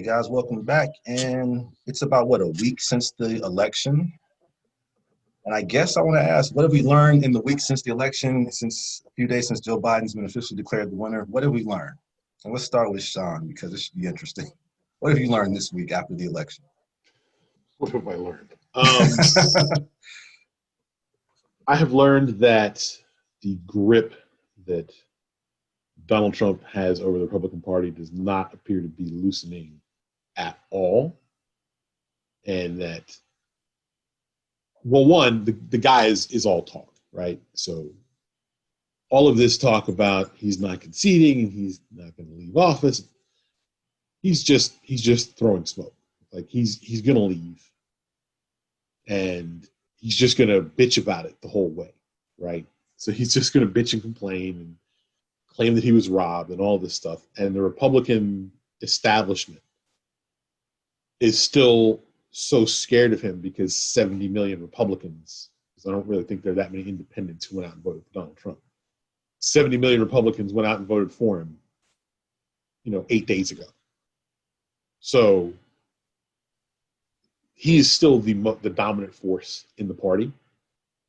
Guys, welcome back. And it's about what, a week since the election. And I guess I want to ask, what have we learned in the week since the election, since a few days since Joe Biden's been officially declared the winner? What have we learned? And let's start with Sean because it should be interesting. What have you learned this week after the election? What have I learned? I have learned that the grip that Donald Trump has over the Republican Party does not appear to be loosening at all. And that, well, one, the guy is all talk, right? So all of this talk about he's not conceding and he's not going to leave office, he's just throwing smoke. Like he's going to leave and he's just going to bitch about it the whole way, right? So he's just going to bitch and complain and claim that he was robbed and all this stuff. And the Republican establishment is still so scared of him because 70 million Republicans, because I don't really think there are that many independents who went out and voted for Donald Trump. 70 million Republicans went out and voted for him, 8 days ago. So he is still the dominant force in the party.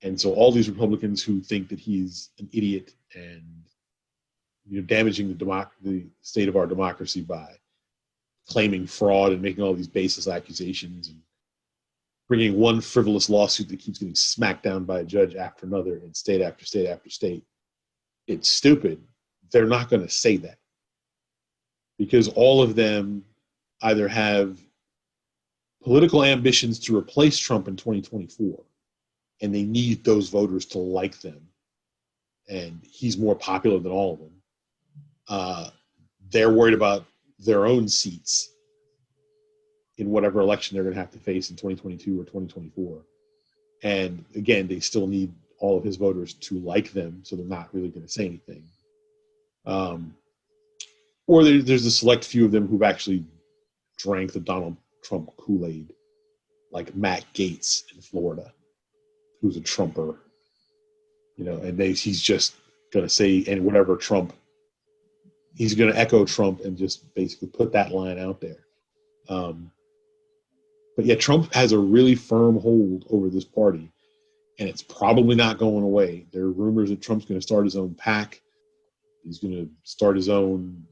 And so all these Republicans who think that he's an idiot and damaging the state of our democracy by claiming fraud and making all these baseless accusations and bringing one frivolous lawsuit that keeps getting smacked down by a judge after another in state after state after state. It's stupid. They're not going to say that because all of them either have political ambitions to replace Trump in 2024 and they need those voters to like them. And he's more popular than all of them. They're worried about their own seats in whatever election they're going to have to face in 2022 or 2024. And again, they still need all of his voters to like them, so they're not really going to say anything. Or there's a select few of them who've actually drank the Donald Trump Kool-Aid, like Matt Gaetz in Florida, who's a Trumper, and he's just going to say, and whatever Trump, he's going to echo Trump and just basically put that line out there. But yeah, Trump has a really firm hold over this party, and it's probably not going away. There are rumors that Trump's going to start his own PAC. He's going to start his own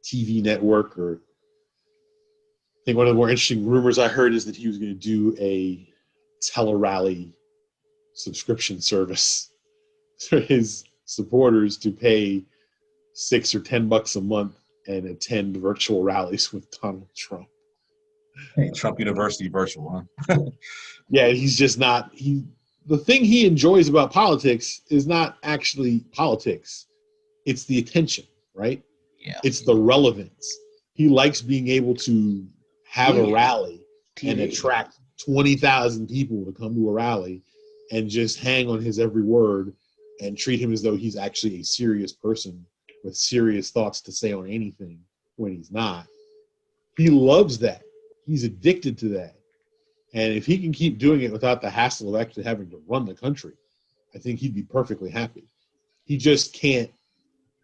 TV network, or I think one of the more interesting rumors I heard is that he was going to do a tele-rally subscription service for his supporters to pay $6 or $10 a month and attend virtual rallies with Donald Trump. Hey, Trump University virtual, huh? Yeah, he's just not. The thing he enjoys about politics is not actually politics. It's the attention, right? Yeah. It's the relevance. He likes being able to have a rally and attract 20,000 people to come to a rally and just hang on his every word and treat him as though he's actually a serious person with serious thoughts to say on anything when he's not. He loves that. He's addicted to that. And if he can keep doing it without the hassle of actually having to run the country, I think he'd be perfectly happy. He just can't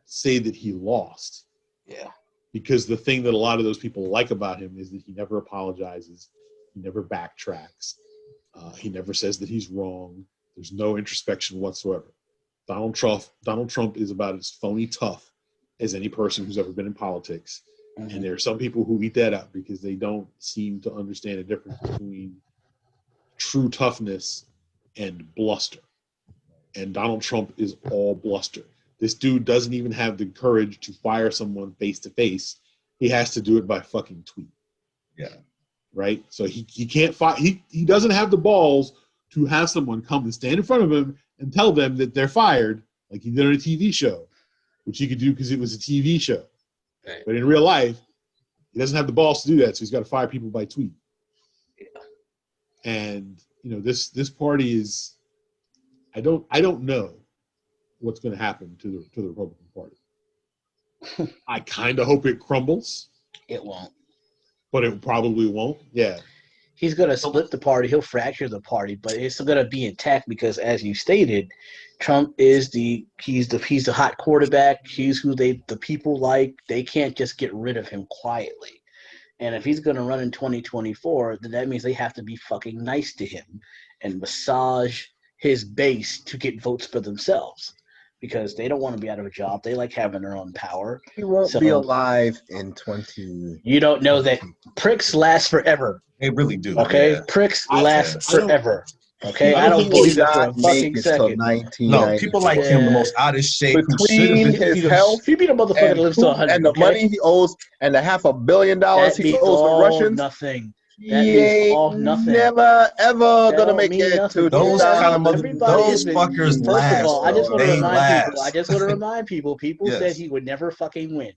say that he lost. Yeah. Because the thing that a lot of those people like about him is that he never apologizes. He never backtracks. He never says that he's wrong. There's no introspection whatsoever. Donald Trump is about as phony tough as any person who's ever been in politics. Mm-hmm. And there are some people who eat that up because they don't seem to understand the difference between true toughness and bluster. And Donald Trump is all bluster. This dude doesn't even have the courage to fire someone face to face. He has to do it by fucking tweet. Yeah. Right? So he can't fight. He doesn't have the balls to have someone come and stand in front of him and tell them that they're fired, like he did on a TV show, which he could do because it was a TV show. Right. But in real life, he doesn't have the balls to do that, so he's got to fire people by tweet. Yeah. And this party is, I don't know what's going to happen to the Republican Party. I kind of hope it crumbles. It won't. But it probably won't. Yeah. He's going to split the party. He'll fracture the party, but it's going to be intact because, as you stated, Trump is he's the hot quarterback. He's who the people like. They can't just get rid of him quietly. And if he's going to run in 2024, then that means they have to be fucking nice to him and massage his base to get votes for themselves because they don't want to be out of a job. They like having their own power. He won't So- be alive in 20. You don't know that pricks last forever. They really do. Okay, Yeah. pricks I last don't- forever. Okay, I I don't don't think believe He that for a not make fucking it till second. 1990. No, people like him the most out of shape. Who should have Between been. his health If you beat a motherfucker that and, lives to 100, and the okay? money he owes and the $500 million that he means owes the all Russians, nothing. That he means ain't all nothing. never ever That gonna don't make mean it nothing. to Those kind of mother, Everybody those is been- fuckers First last. of all, I just bro. want to They remind last. people. I just want to remind people. People Yes. said he would never fucking win.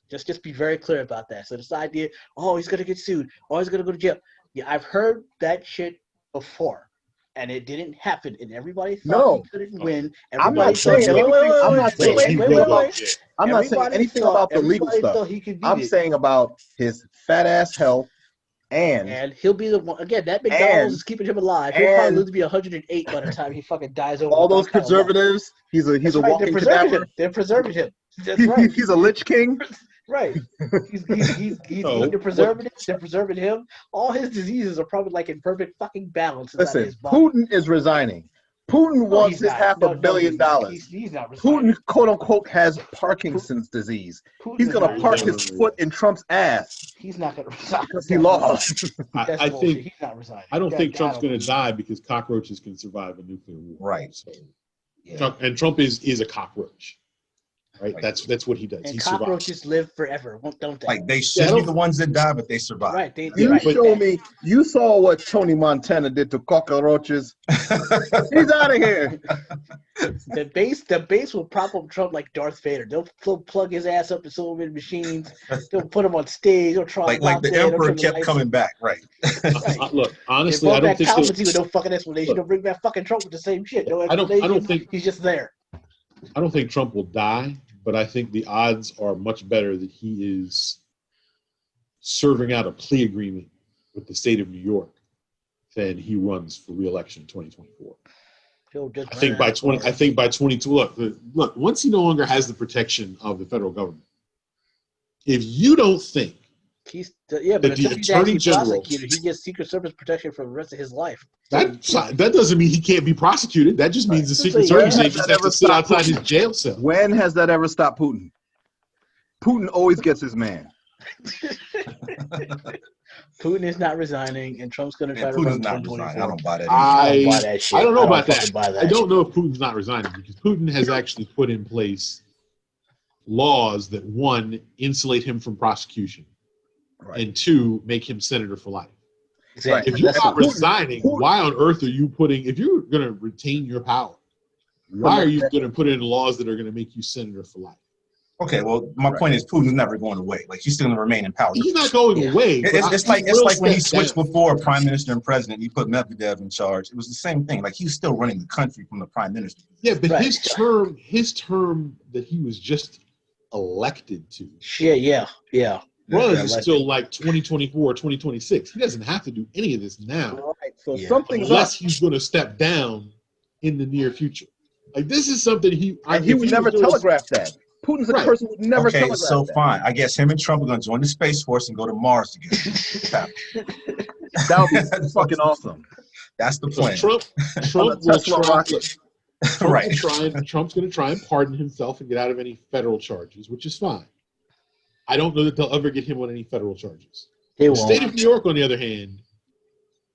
Just be very clear about that. So this idea, oh, he's gonna get sued, oh, he's gonna go to jail. Yeah, I've heard that shit before, and it didn't happen. And everybody thought No. he couldn't win. I'm not Everybody saying thought, anything. I'm not saying wait, anything wait, about. wait. I'm not saying Everybody anything thought- about the legal everybody stuff. thought he could beat I'm it. saying about his fat ass health and And he'll be the one again. That McDonald's And- is keeping him alive. He'll probably and- live to be 108 by the time he fucking dies over. all those without telling preservatives. He's a That's right, walking they're preserving cadaver. him. They're preserving him. That's right. He's a lich king. Right. He's No, eating the preservatives. They're preserving him. All his diseases are probably like in perfect fucking balance inside Listen, his body. Putin is resigning. Putin No, wants he's his not. $500 million. He's not. He's not resigning. Putin, quote unquote, has Parkinson's disease. Putin He's is gonna not park resigning. his foot in Trump's ass He's not going to resign because he lost. That's I bullshit. think He's not resigning. I don't think I Trump's don't going believe to die because cockroaches can survive a nuclear war. Right. So Yeah. Trump is a cockroach. Right. Right. That's what he does. And He survives. cockroaches live forever, don't they? Like they should I be don't- the ones that die, but they survive. right. They You right. show me. You saw what Tony Montana did to cockroaches. He's out of here. The base will prop up Trump like Darth Vader. They'll plug his ass up in so many machines. They'll put him on stage. They'll try like the emperor kept coming back, right? Look, They honestly, I brought don't back think Palpatine so. with no fucking explanation. Look. They'll bring back fucking Trump with the same shit. No I don't explanation. think- He's just there. I don't think Trump will die, but I think the odds are much better that he is serving out a plea agreement with the state of New York than he runs for re-election in 2024. He'll just I think by 22. Look. Once he no longer has the protection of the federal government, if you don't think But the until he's Attorney actually General- prosecuted, he gets Secret Service protection for the rest of his life. that doesn't mean he can't be prosecuted, that just means the Secret When Service has agents that have to ever sit stopped outside his Putin? jail cell. When has that ever stopped Putin? Putin always gets his man. Putin is not resigning, and Trump's going to try Man, to run Putin's not 2024. resigning. I don't buy that. I don't buy that shit. I don't know about fucking that. buy I don't shit. know if Putin's not resigning because Putin has actually put in place laws that, one, insulate him from prosecution, Right. and two, make him senator for life. Exactly. If you're That's not what- resigning, Putin- why on earth are you putting, if you're going to retain your power, why are you going to put in laws that are going to make you senator for life? Okay, well, my point is Putin's never going away. Like he's still going to remain in power. He's not going Yeah. away. but It's he like will when he step switched down. before prime minister and president. He put Medvedev in charge. It was the same thing. Like he's still running the country from the prime minister. Yeah, but Right. his term that he was just elected to Shit, yeah. runs Yeah, is like- still like 2024 or 2026. He doesn't have to do any of this now Right. So Yeah. something's up. unless he's going to step down in the near future. Like this is something And he if would was never doing- telegraph that. Putin's a Right. person who would never Okay, telegraph so that. fine. I guess him and Trump are going to join the Space Force and go to Mars together. That would be fucking awesome. That's the So plan. Trump On will a Tesla try. rocket. Right. Trump's going to try and pardon himself and get out of any federal charges, which is fine. I don't know that they'll ever get him on any federal charges. They The won't. state of New York, on the other hand,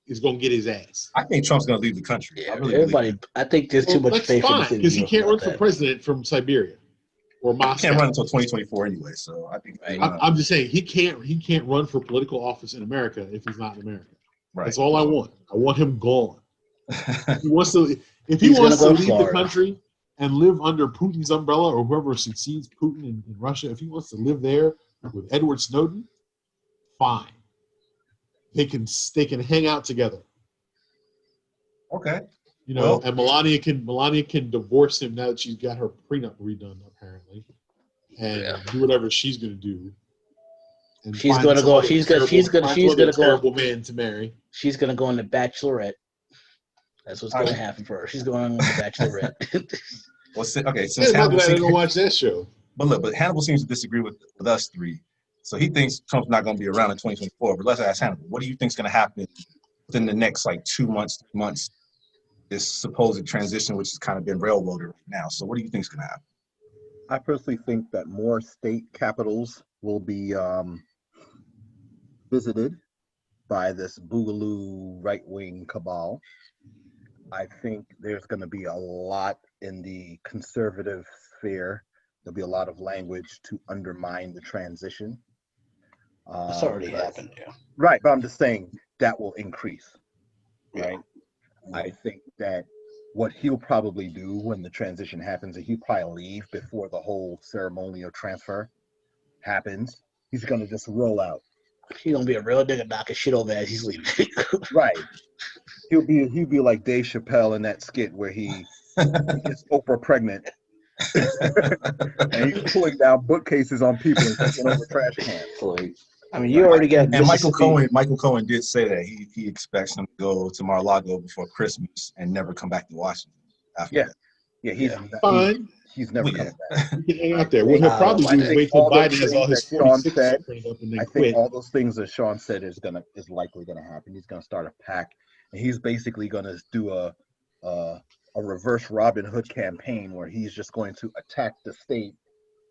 is going to get his ass. I think Trump's going to leave the country. Yeah, I really believe everybody. it. I think there's too much That's faith in the fine city. because he of can't New run York for about president from Siberia or He Moscow. can't run until 2024 anyway. So I think. Right. I'm just saying he can't run for political office in America if he's not in America. Right. That's all I want. I want him gone. If he wants to, if he He's wants to gonna go leave Florida. the country and live under Putin's umbrella or whoever succeeds Putin in Russia, if he wants to live there with Edward Snowden, fine. They can hang out together. Okay. You know, Well- and Melania can divorce him now that she's got her prenup redone apparently, and Yeah. do whatever she's going to do. And She's find gonna some go- other she's gonna- terrible- she's gonna- find she's some other gonna go- terrible man to marry. She's gonna go on the Bachelorette. That's what's gonna happen for her. She's going on the Bachelorette. Well, okay. Yeah, Since Hannibal I didn't seems, watch that show. but Hannibal seems to disagree with us three. So he thinks Trump's not going to be around in 2024. But let's ask Hannibal, what do you think is going to happen within the next like 2 months, 3 months? This supposed transition, which has kind of been railroaded right now. So what do you think is going to happen? I personally think that more state capitals will be visited by this boogaloo right-wing cabal. I think there's going to be a lot in the conservative sphere. There'll be a lot of language to undermine the transition. That's already happened, yeah. Right, but I'm just saying that will increase, right? Yeah. I think that what he'll probably do when the transition happens is he'll probably leave before the whole ceremonial transfer happens. He's going to just roll out. He's going to be a real nigga knocking shit over as he's leaving. Right. He'll be like Dave Chappelle in that skit where he gets Oprah pregnant and he's pulling down bookcases on people and taking over trash cans. I mean, you already got and Michael Cohen did say that he expects him to go to Mar-a-Lago before Christmas and never come back to Washington after that. Yeah, he's fine. He's never coming back. He can hang out there. What he'll probably do is wait till Biden has all his 46 cleaned up and then I quit. think all those things that Sean said is likely gonna happen. He's gonna start a pack, and he's basically gonna do a reverse Robin Hood campaign where he's just going to attack the state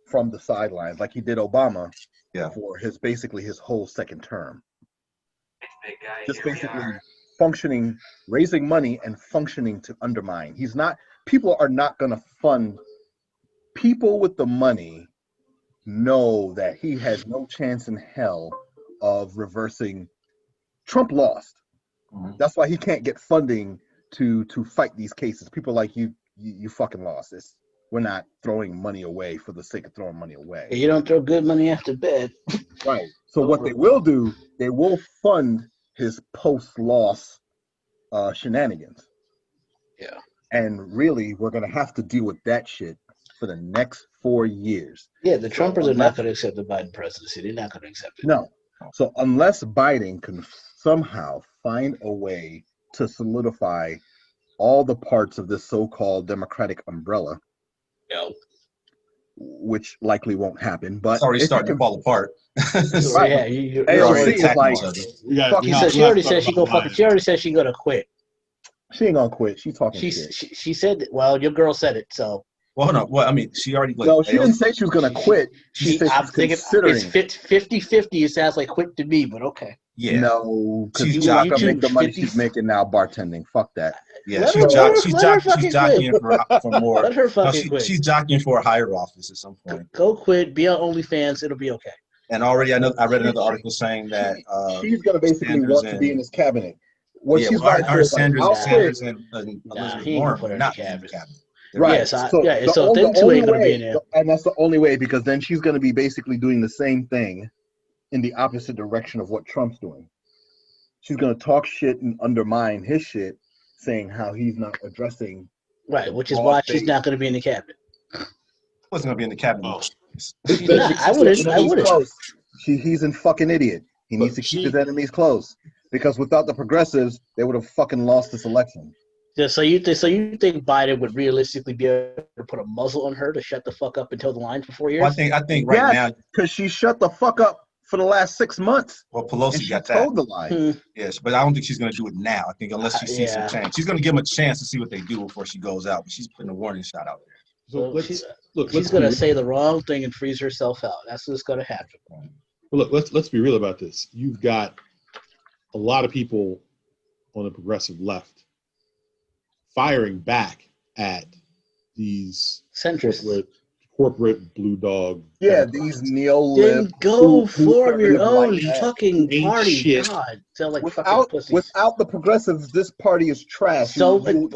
from the sidelines, like he did Obama. Yeah. For his whole second term. Just basically functioning, raising money and functioning to undermine. People are not going to fund. People with the money know that he has no chance in hell of reversing. Trump lost. Mm-hmm. That's why he can't get funding to fight these cases. People like you fucking lost this. We're not throwing money away for the sake of throwing money away. You don't throw good money after bed. Right. So what they will do, they will fund his post-loss shenanigans. Yeah. And really, we're going to have to deal with that shit for the next 4 years. Yeah, the Trumpers are not going to accept the Biden presidency. They're not going to accept it. No. So unless Biden can somehow find a way to solidify all the parts of this so-called Democratic umbrella, which likely won't happen, but it's already starting to fall apart. Right. Yeah, AOC is like, she already said she gonna quit. She ain't gonna quit. She's talking shit. She said, well, your girl said it, so. Well, no. Well, I mean, she already. No, she didn't say she was gonna quit. She said I'm thinking considering. It's 50-50. It sounds like quit to me, but okay. Yeah. No, because she's not gonna make the money she's making now bartending. Fuck that. Yeah, she's jockeying for more. Let her fucking quit. She's jockeying for a higher office at some point. Go quit. Be on OnlyFans. It'll be okay. And already, I read another article saying that she's gonna basically want to be in his cabinet. What she's Sanders and Elizabeth Warren are not in the cabinet. Right. Yeah, so them two ain't gonna be in there. And that's the only way, because then she's gonna be basically doing the same thing in the opposite direction of what Trump's doing. She's gonna talk shit and undermine his shit, saying how he's not addressing. Right, which is why she's not gonna be in the cabinet. Wasn't gonna be in the cabinet. She's not. I wouldn't. He's a fucking idiot. He needs to keep his enemies close, because without the progressives, they would have fucking lost this election. Yeah, so you think Biden would realistically be able to put a muzzle on her to shut the fuck up and toe the line for 4 years? Well, I think right now, because she shut the fuck up for the last 6 months. Well, Pelosi got that. Told the line. Yes, but I don't think she's going to do it now. I think unless she sees some change, she's going to give them a chance to see what they do before she goes out. But she's putting a warning shot out there. So she's going to say the wrong thing and freeze herself out. That's what's going to happen. Well, look, let's be real about this. You've got a lot of people on the progressive left firing back at these corporate blue dog. Yeah, these neo-lib. Then go form your own fucking party. Shit. God, sound like fucking pussies. Without the progressives, this party is trash. So do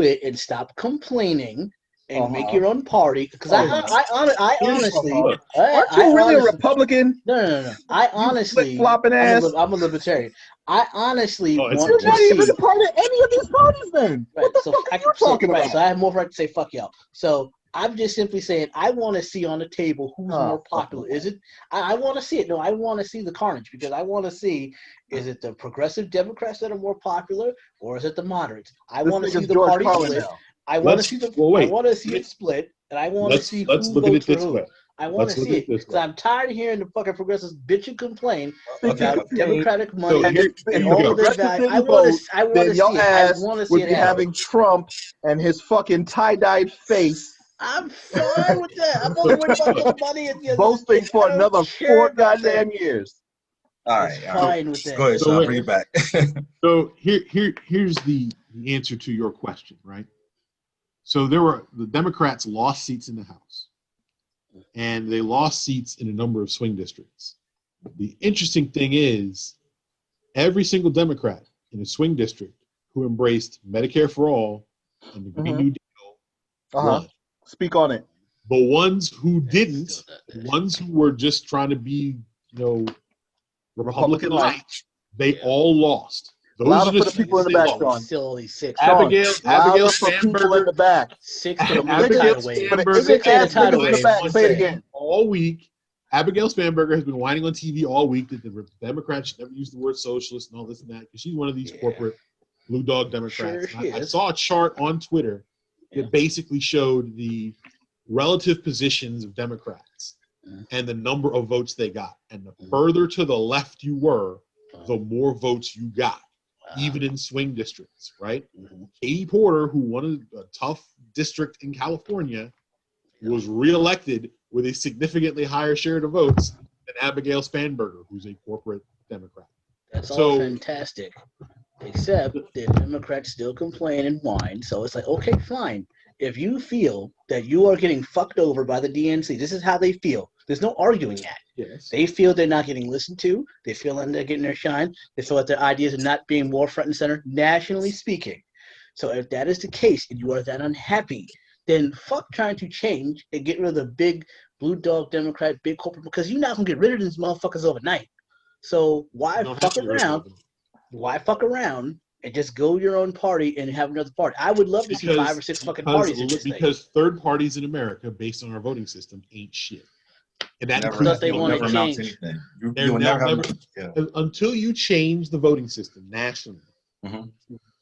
it and stop complaining and make your own party. Because I honestly, aren't you really a Republican? No. I honestly, flopping ass. I'm a libertarian. I honestly want to see. You're not even a part of any of these parties, then. Right, what the fuck are you talking about? So I have more right to say fuck y'all. So I'm just simply saying I want to see on the table who's more popular. Is it? I want to see it. No, I want to see the carnage, because I want to see, is it the progressive Democrats that are more popular, or is it the moderates? I want to see the party split. I want to see it split, and I want to see who votes for who. I want Let's to look see at it this because one. I'm tired of hearing the fucking progressives bitch and complain Okay. about Democratic money. So here And you all go. the their progressives value. didn't I want vote, to. I want then to your see it. I ass want to see would it be happen. having Trump and his fucking tie-dyed face I'm fine with that. I'm only worried about the money at the end of the boasting day. for I don't another care 4 about that. goddamn years. All It's right. All right. fine with that. Go ahead, So Sean. wait. Bring it back. So here's the answer to your question, right? So the Democrats lost seats in the House, and they lost seats in a number of swing districts. The interesting thing is, every single Democrat in a swing district who embraced Medicare for all and the Green Mhm. New Deal won. Speak on it. The ones who didn't, Still not the that. ones who were just trying to be, Republican Republican-like. like, they Yeah. all lost. Those Louder are the for the seats people in the they back, lost. Sean. Still only 6. Sean, Abigail louder for people in the Spanberger. back. 6 for the blue Abigail tidal wave. For the Spanberger Six ignorant for the ass tidal niggas in the wave. back. Just Say it saying. again. All week. Abigail Spanberger has been whining on TV all week that the Democrats should never use the word socialist and all this and that because she's one of these Yeah. corporate blue dog Democrats. Sure she I is. saw a chart on Twitter that Yeah. basically showed the relative positions of Democrats and the number of votes they got. And the further to the left you were, the more votes you got, even in swing districts, right? Katie Porter, who won a tough district in California, was reelected with a significantly higher share of the votes than Abigail Spanberger, who's a corporate Democrat. That's all So- fantastic. Except the Democrats still complain and whine. So it's like, okay, fine. If you feel that you are getting fucked over by the DNC, this is how they feel. There's no arguing that. Yes. They feel they're not getting listened to. They feel that they're getting their shine. They feel that their ideas are not being more front and center, nationally speaking. So if that is the case and you are that unhappy, then fuck trying to change and get rid of the big blue dog Democrat, big corporate, because you're not going to get rid of these motherfuckers overnight. So why You don't have fuck to get rid of around? them. Why fuck around and just go your own party and have another party? I would love to see 5 or 6 fucking parties in this thing. Because third parties in America, based on our voting system, ain't shit. And that Never, thought they you'll wanted never amount to change. anything. They're You will never never- have. Yeah. until you change the voting system nationally, Mhm.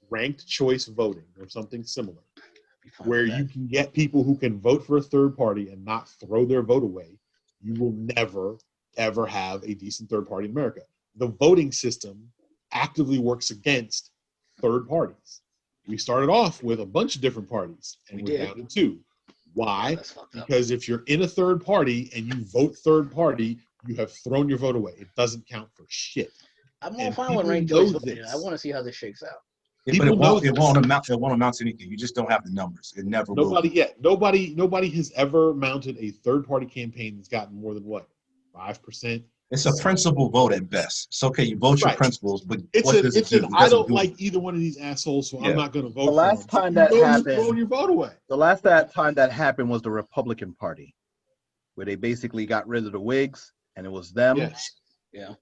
ranked choice voting or something similar, Be fine where with that. you can get people who can vote for a third party and not throw their vote away, you will never, ever have a decent third party in America. The voting system actively works against third parties. We started off with a bunch of different parties, and We we're did. down to 2. Why? That's fucked up. Because if you're in a third party and you vote third party, you have thrown your vote away. It doesn't count for shit. I'm all and fine with people ranked know choice voting. this. I want to see how this shakes out. Yeah, but it People know won't. It this. won't amount. It won't amount to anything. You just don't have the numbers. It never will. Nobody has ever mounted a third party campaign that's gotten more than what, 5%. It's a principal vote at best. It's okay. You vote your Right. principles, but It's what does it do? It I doesn't don't do like either one of these assholes, so Yeah. I'm not going to vote The last for them. time So that you know happened- you're throwing your vote away. The last time that happened was the Republican Party, where they basically got rid of the Whigs, and it was them Yes.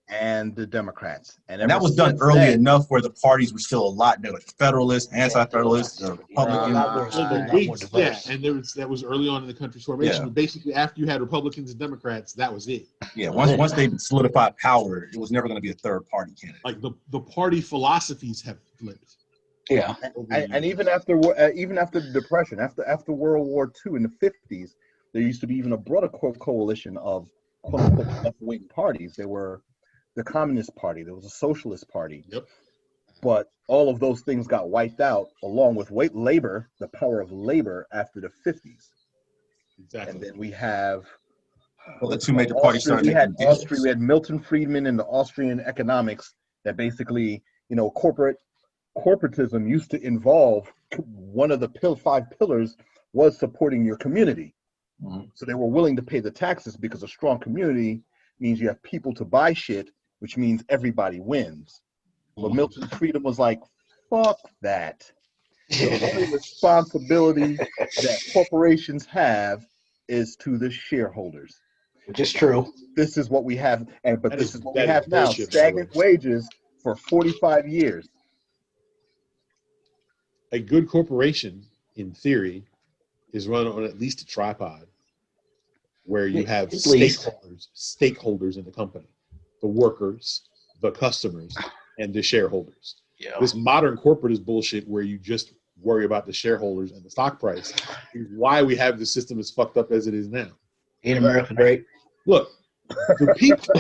and the Democrats. And that was done early enough where the parties were still a lot. There were Federalists, Anti-Federalists, Republicans. Well, the Not more Whigs, yeah, diverse. and that was early on in the country's formation. Yeah. But basically, after you had Republicans and Democrats, that was it. Yeah, once they solidified power, it was never going to be a third party candidate. Like the party philosophies have flipped. Yeah. over the And years. even after the Depression, after World War II in the 50s, there used to be even a broader coalition of quote unquote left-wing parties. There were the Communist Party, there was a Socialist Party. Yep. But all of those things got wiped out along with labor, the power of labor after the 50s. Exactly. And then we have Well, the two major parties started we had making deals. Austria, we had Milton Friedman and the Austrian economics that basically, corporatism used to involve one of the 5 pillars was supporting your community. Mhm. So they were willing to pay the taxes because a strong community means you have people to buy shit, which means everybody wins. But Milton Friedman was like, fuck that. The only responsibility that corporations have is to the shareholders. Which is true. This is what we have, but That this is- is what that we is have now: bullshit, by the stagnant way. wages for 45 years. A good corporation, in theory, is run on at least a tripod where you have At least. stakeholders in the company, the workers, the customers, and the shareholders. Yeah. This modern corporate is bullshit where you just worry about the shareholders and the stock price. Is why we have the system as fucked up as it is now. Ain't America great? Look, the people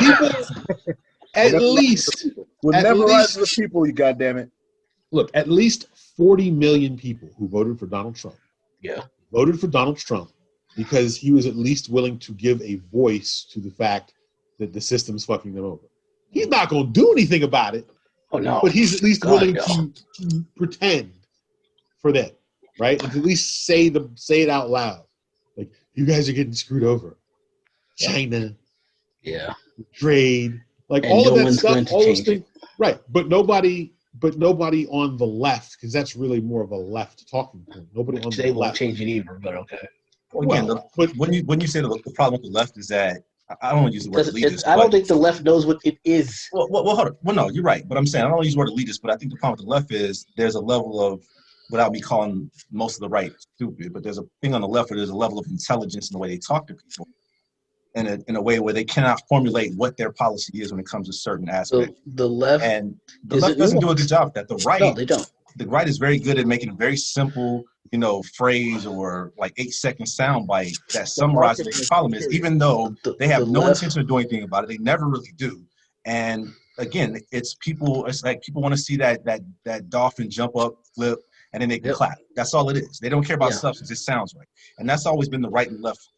at least We'll at never rise least- to the people, you goddammit. look, at least 40 million people who voted for Donald Trump voted for Donald Trump because he was at least willing to give a voice to the fact that the system's fucking them over. He's not going to do anything about it, Oh no. but he's at least God, willing no. to pretend for them, right? And to at least say it out loud. Like, you guys are getting screwed over. China, Yeah. trade, like And all no of that one's stuff, going to all those change things. Right. But nobody on the left, because that's really more of a left talking point. Nobody on Which the they won't left. change it either, but okay. Well, again, Well, but when you say the problem with the left is that I don't want to use the word elitist. I don't but- think the left knows what it is. Well, hold on. Well, no, you're right. But I'm saying I don't want to use the word elitist, but I think the problem with the left is there's a level of, without me calling most of the right stupid, but there's a thing on the left where there's a level of intelligence in the way they talk to people, in a way where they cannot formulate what their policy is when it comes to certain aspects. The left, And the is left it doesn't do a nuanced? good job at that. no, they don't. The right is very good at making a very simple, phrase or like 8-second sound bite that summarizes what the problem is, even though they have no intention of doing anything about it. They never really do. And again, it's like people want to see that dolphin jump up, flip, and then they can clap. That's all it is. They don't care about substance. It sounds right. And that's always been the right and left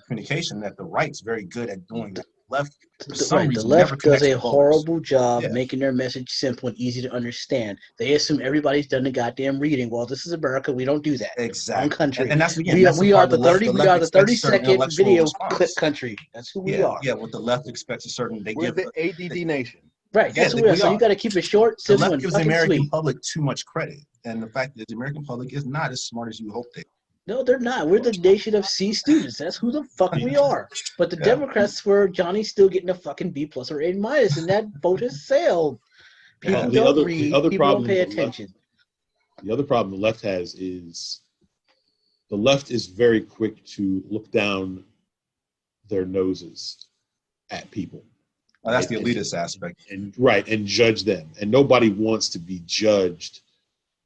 communication, that the right's very good at doing that. Left, for some The reason, never left does connects a with voters. horrible job Yeah. making their message simple and easy to understand. They assume everybody's done the goddamn reading. Well, this is America. We don't do that. Exactly. Wrong country. And that's, again, we are the left 30-second intellectual video response. clip country. That's who we are. Yeah, what the left expects a certain, they We're give the ADD nation. Right. That's who we are. So you got to keep it short, the simple, left and gives the fucking American sweet. public too much credit, and the fact that the American public is not as smart as you hope they. No, they're not. We're the nation of C students. That's who the fuck we are. But the Democrats swear Johnny's still getting a fucking B+ or A-, and that vote has sailed. People don't read. People don't pay attention. The other problem the left has is the left is very quick to look down their noses at people. Well, that's the elitist aspect. And judge them. And nobody wants to be judged.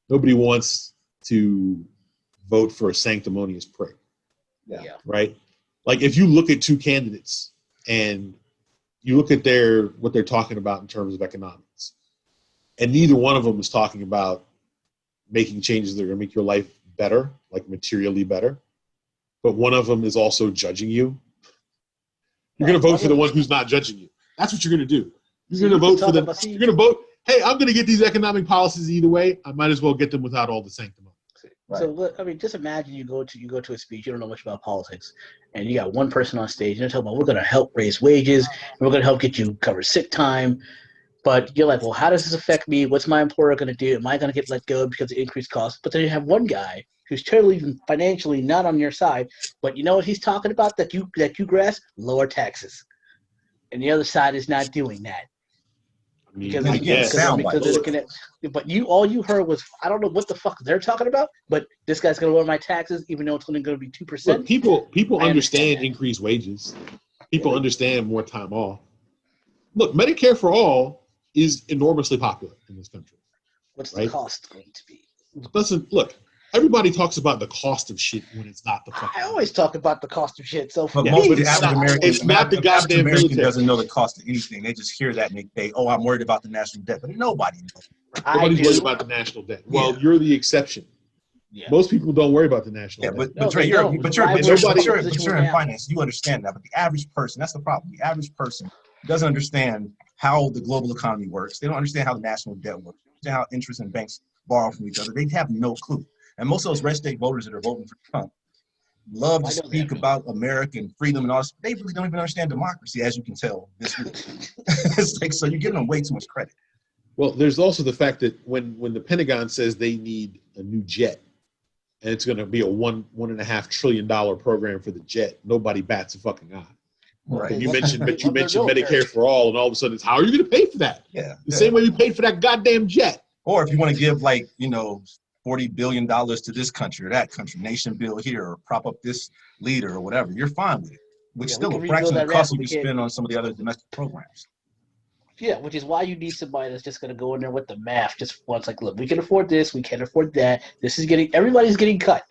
Nobody wants to vote for a sanctimonious prick. Yeah. Right? Like, if you look at two candidates and you look at what they're talking about in terms of economics, and neither one of them is talking about making changes that are going to make your life better, like materially better, but one of them is also judging you, you're going to vote for the one who's not judging you. That's what you're going to do. You're going to vote for you're going to vote, hey, I'm going to get these economic policies either way. I might as well get them without all the sanctimony. Right. So, I mean, just imagine you go to a speech, you don't know much about politics, and you got one person on stage, and they're talking about, we're going to help raise wages, and we're going to help get you cover sick time. But you're like, well, how does this affect me? What's my employer going to do? Am I going to get let go because of increased costs? But then you have one guy who's totally financially not on your side, but you know what he's talking about that you grasp? Lower taxes. And the other side is not doing that. I mean, Because, I guess. but all you heard was, I don't know what the fuck they're talking about, but this guy's going to lower my taxes even though it's only going to be 2%. Look, people I understand increased wages. People understand more time off. Look, Medicare for all is enormously popular in this country. What's the cost going to be? Listen, look, everybody talks about the cost of shit when it's not the fucking. I always talk about the cost of shit. So for But me, most of the it's average not- American, it's not the goddamn American military. doesn't know the cost of anything. They just hear that and they, oh, I'm worried about the national debt, but nobody knows. Nobody's I worried do. about the national debt. Well, you're the exception. Yeah. Most people don't worry about the national Yeah, debt. but they you're don't. but Why you're would in now? finance. You understand that, but the average person, that's the problem. The average person doesn't understand how the global economy works. They don't understand how the national debt works. They don't understand how interest and banks borrow from each other. They have no clue. And most of those red state voters that are voting for Trump love to speak about American freedom and all this. They really don't even understand democracy, as you can tell this week. It's like, so you're giving them way too much credit. Well, there's also the fact that when the Pentagon says they need a new jet, and it's going to be a $1.5 trillion program for the jet, nobody bats a fucking eye. Right. And you mentioned Medicare for all, and all of a sudden it's, how are you going to pay for that? Yeah. The same way you paid for that goddamn jet. Or if you want to give $40 billion to this country or that country, nation build here, or prop up this leader or whatever, you're fine with it. Which still a fraction of the cost you can spend on some of the other domestic programs. Yeah, which is why you need somebody that's just going to go in there with the math just once. Like, look, we can afford this, we can't afford that. Everybody's getting cut.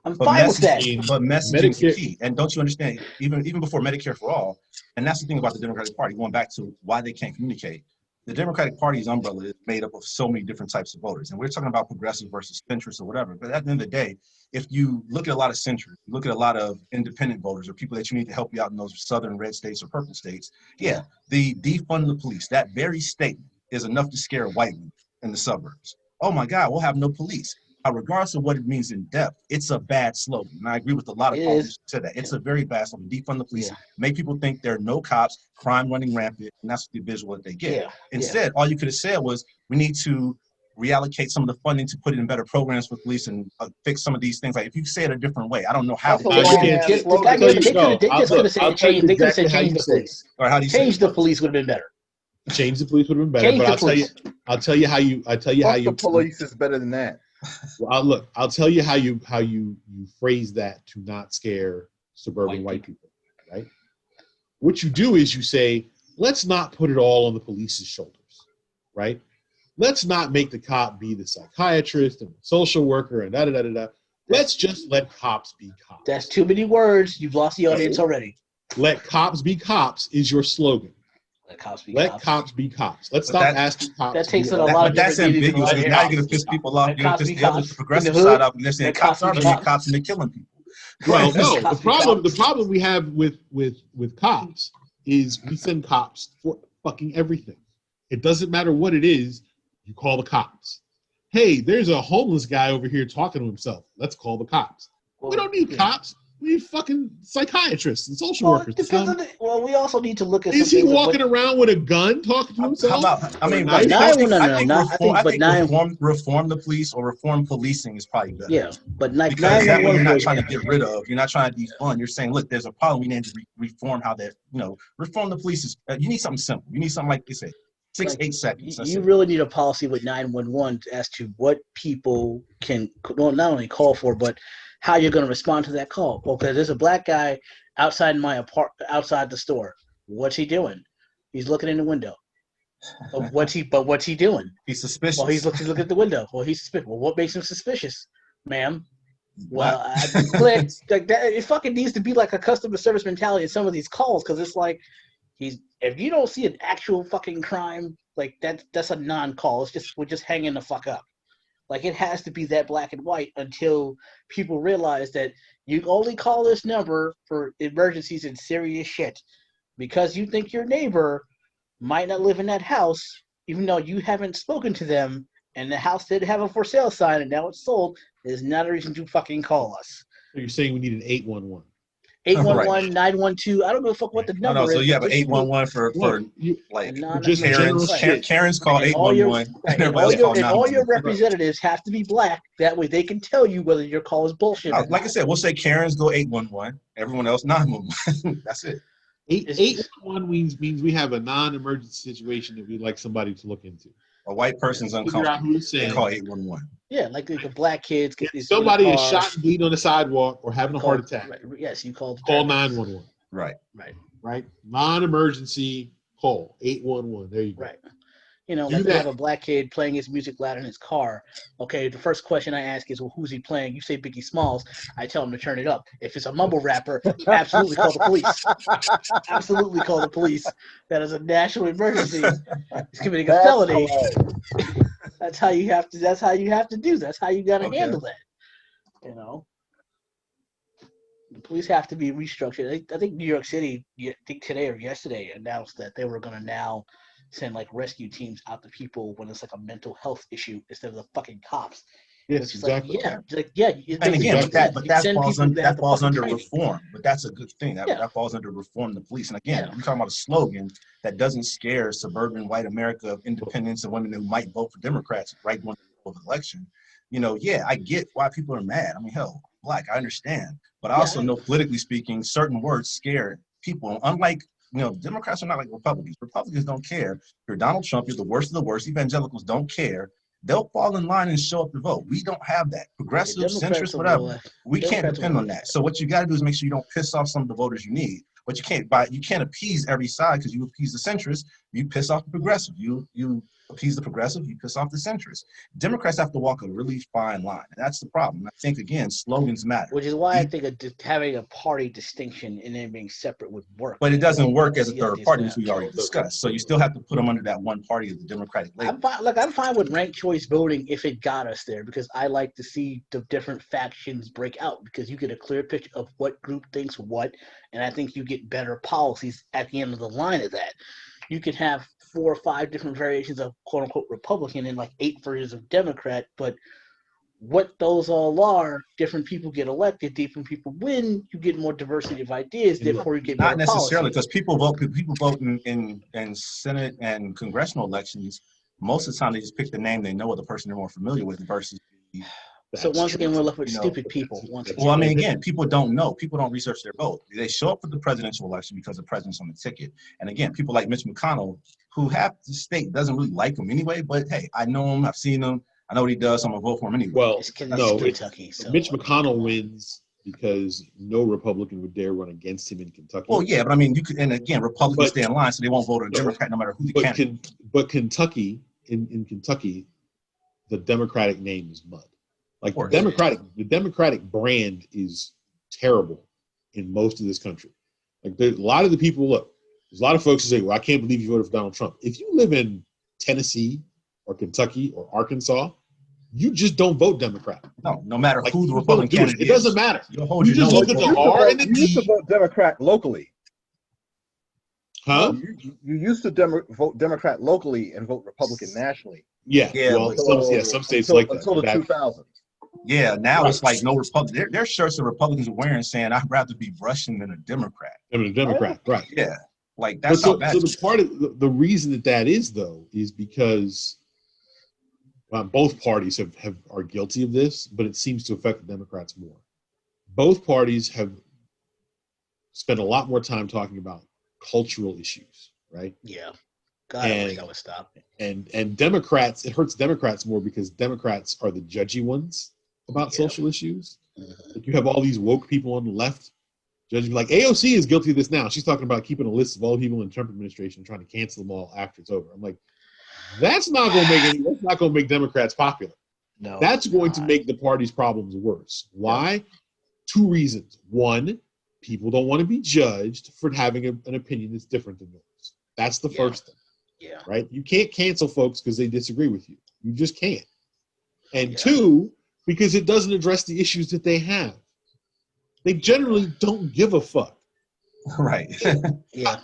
I'm But fine with that. messaging, but messaging is Medicare- key. And don't you understand? Even before Medicare for all, and that's the thing about the Democratic Party. Going back to why they can't communicate, the Democratic Party's umbrella is made up of so many different types of voters, and we're talking about progressive versus centrist or whatever. But at the end of the day, if you look at a lot of centrists, you look at a lot of independent voters or people that you need to help you out in those southern red states or purple states, yeah, the defund the police, that very statement is enough to scare white women in the suburbs. Oh my God, we'll have no police. Regardless of what it means in depth, it's a bad slogan. And I agree with a lot of It politicians is. who said that. It's a very bad slogan. Defund the police, Yeah. make people think there are no cops, crime running rampant, and that's the visual that they get. Yeah. Instead, all you could have said was, we need to reallocate some of the funding to put it in better programs for police and fix some of these things. Like if you say it a different way, I don't know how. That's a No, you long can't. ass Just, slogan. I mean, they No, just could have said I'll tell you change. They could have exactly said how change you the say it. police. Or how do you say Change it? the police would have been better. Change the police would have been better, Change but the I'll tell you how you Fuck the police is better than that. Well, I'll tell you how you phrase that to not scare suburban white people, right? What you do is you say, let's not put it all on the police's shoulders, right? Let's not make the cop be the psychiatrist and the social worker and da-da-da-da-da. Let's just let cops be cops. That's too many words. You've lost the audience already. Let cops be cops is your slogan. Let cops be Let cops. cops be cops. Let's But stop that- asking cops. that to takes be it a all- lot of But that's different meanings in ambiguous a lot of because now you're areas. going to piss people off. Let You're going cops to be piss the other cops. progressive In the hood, side off. And they're saying let cops cops be are being cops. cops and they're killing people. Well, no. Cops The be problem cops. we have with cops is we send cops for fucking everything. It doesn't matter what it is. You call the cops. Hey, there's a homeless guy over here talking to himself. Let's call the cops. We don't need cops. We need fucking psychiatrists and social Well, workers. it depends on well, we also need to look at. Is some he things of walking around with a gun talking to How himself? about, I mean, Right. I Nine- think reform the police or reform policing is probably better. Yeah, but like Because that way 911 you're not was trying to get rid of, you're not trying to defund. You're saying, look, there's a problem. We need to reform how that, reform the police is. You need something simple. You need something like they say, 8 seconds. That's you it. really need a policy with 911 as to what people can not only call for, but how you're going to respond to that call. Well, because there's a black guy outside outside the store. What's he doing? He's looking in the window. But what's he doing? He's suspicious. Well, he's looking at the window. Well, he's suspicious. Well, what makes him suspicious, ma'am? Well, like that, it fucking needs to be like a customer service mentality in some of these calls, because it's like if you don't see an actual fucking crime, like that's a non-call. It's just we're just hanging the fuck up. Like it has to be that black and white until people realize that you only call this number for emergencies and serious shit because you think your neighbor might not live in that house, even though you haven't spoken to them, and the house did have a for sale sign and now it's sold. Is not a reason to fucking call us. So you're saying we need an 811. 811, 912. I don't give a fuck what the number is. So you have an Just 811 for like non- just general Karens. shit. Karens call And all your- 811. Right, and and all everybody else your, call and all your 911. representatives have to be black. That way they can tell you whether your call is bullshit. or Like I not. said, we'll say Karens go 811. Everyone else 911. That's it. 811 means we have a non-emergency situation that we'd like somebody to look into. A white person's Figure out uncomfortable. who's They saying call 811. Yeah, like the black kids. if somebody is shot and bleeding on the sidewalk or having a heart attack. Right, yes, you call. Call 911. Right. Right. Non-emergency call 811. There you go. Right. Like you have a black kid playing his music loud in his car. Okay, the first question I ask is, well, who's he playing? You say Biggie Smalls. I tell him to turn it up. If it's a mumble rapper, absolutely call the police. Absolutely call the police. That is a national emergency. He's committing a felony. That's how you have to. That's how you have to do. That's how you got to handle that. The police have to be restructured. I think New York City, I think today or yesterday, announced that they were going to now send like rescue teams out to people when it's like a mental health issue instead of the fucking cops. Yes, exactly. And again, that falls under reform. But that's a good thing. That falls under reform the police. And again, we're talking about a slogan that doesn't scare suburban white America of independents and women who might vote for Democrats right when the election. I get why people are mad. I mean, hell, black, I understand. But I also know, politically speaking, certain words scare people. Unlike, Democrats are not like Republicans. Republicans don't care. If you're Donald Trump, you're the worst of the worst. Evangelicals don't care. They'll fall in line and show up to vote. We don't have that. Progressive, centrist, whatever. We can't depend on that. So what you got to do is make sure you don't piss off some of the voters you need. But you can't appease every side because you appease the centrist. You piss off the progressive. You appease the progressive, you piss off the centrist. Democrats have to walk a really fine line. And that's the problem. I think, again, slogans matter. Which is why I think having a party distinction and then being separate would work. But it doesn't work as a Yeah, third party, which we already discussed. So you still have to put them under that one party of the Democratic label. I'm fine with ranked choice voting if it got us there, because I like to see the different factions break out, because you get a clear picture of what group thinks what, and I think you get better policies at the end of the line of that. You could have 4 or 5 different variations of quote unquote Republican and like 8 versions of Democrat, but what those all are, different people get elected, different people win, you get more diversity of ideas, therefore you get not better necessarily, policies. because people vote in Senate and congressional elections. Most of the time they just pick the name they know or the person they're more familiar with versus So once again, we're left with you know, stupid people. Well, I mean, again, people don't know. People don't research their vote. They show up for the presidential election because the president's on the ticket. And again, people like Mitch McConnell, who half the state doesn't really like him anyway, but hey, I know him, I've seen him, I know what he does, so I'm gonna vote for him anyway. Well, no, Kentucky, so. Mitch McConnell wins because no Republican would dare run against him in Kentucky. Well, yeah, but I mean, you could, and again, Republicans stay in line, so they won't vote a Democrat no matter who the candidate. But Kentucky, in Kentucky, the Democratic name is mud. Like the Democratic brand is terrible in most of this country. Like a lot of the people, there's a lot of folks who say, well, I can't believe you voted for Donald Trump. If you live in Tennessee or Kentucky or Arkansas, you just don't vote Democrat. No matter who the Republican candidate is. It doesn't matter. You just look at the R and the D. You used to vote Democrat locally. Huh? You used to vote Democrat locally and vote Republican nationally. Yeah. Well, some states like that. Until the 2000s. Yeah, now it's like no Republican. Their shirts the Republicans are wearing saying, I'd rather be Russian than a Democrat. Right. Yeah. Like that's how bad. So the part of the reason that is though is because both parties are guilty of this, but it seems to affect the Democrats more. Both parties have spent a lot more time talking about cultural issues, right? Yeah. God, I wish I would stop. And Democrats, it hurts Democrats more because Democrats are the judgy ones about social issues. Mm-hmm. Like you have all these woke people on the left judging, like AOC is guilty of this now. She's talking about keeping a list of all the people in the Trump administration, trying to cancel them all after it's over. I'm like, that's not going to make Democrats popular. No, that's going to make the party's problems worse. Why? Yeah. 2 reasons. 1, people don't want to be judged for having an opinion that's different than yours. That's the first thing. Yeah. Right? You can't cancel folks because they disagree with you. You just can't. And 2, because it doesn't address the issues that they have. They generally don't give a fuck. Right. Yeah.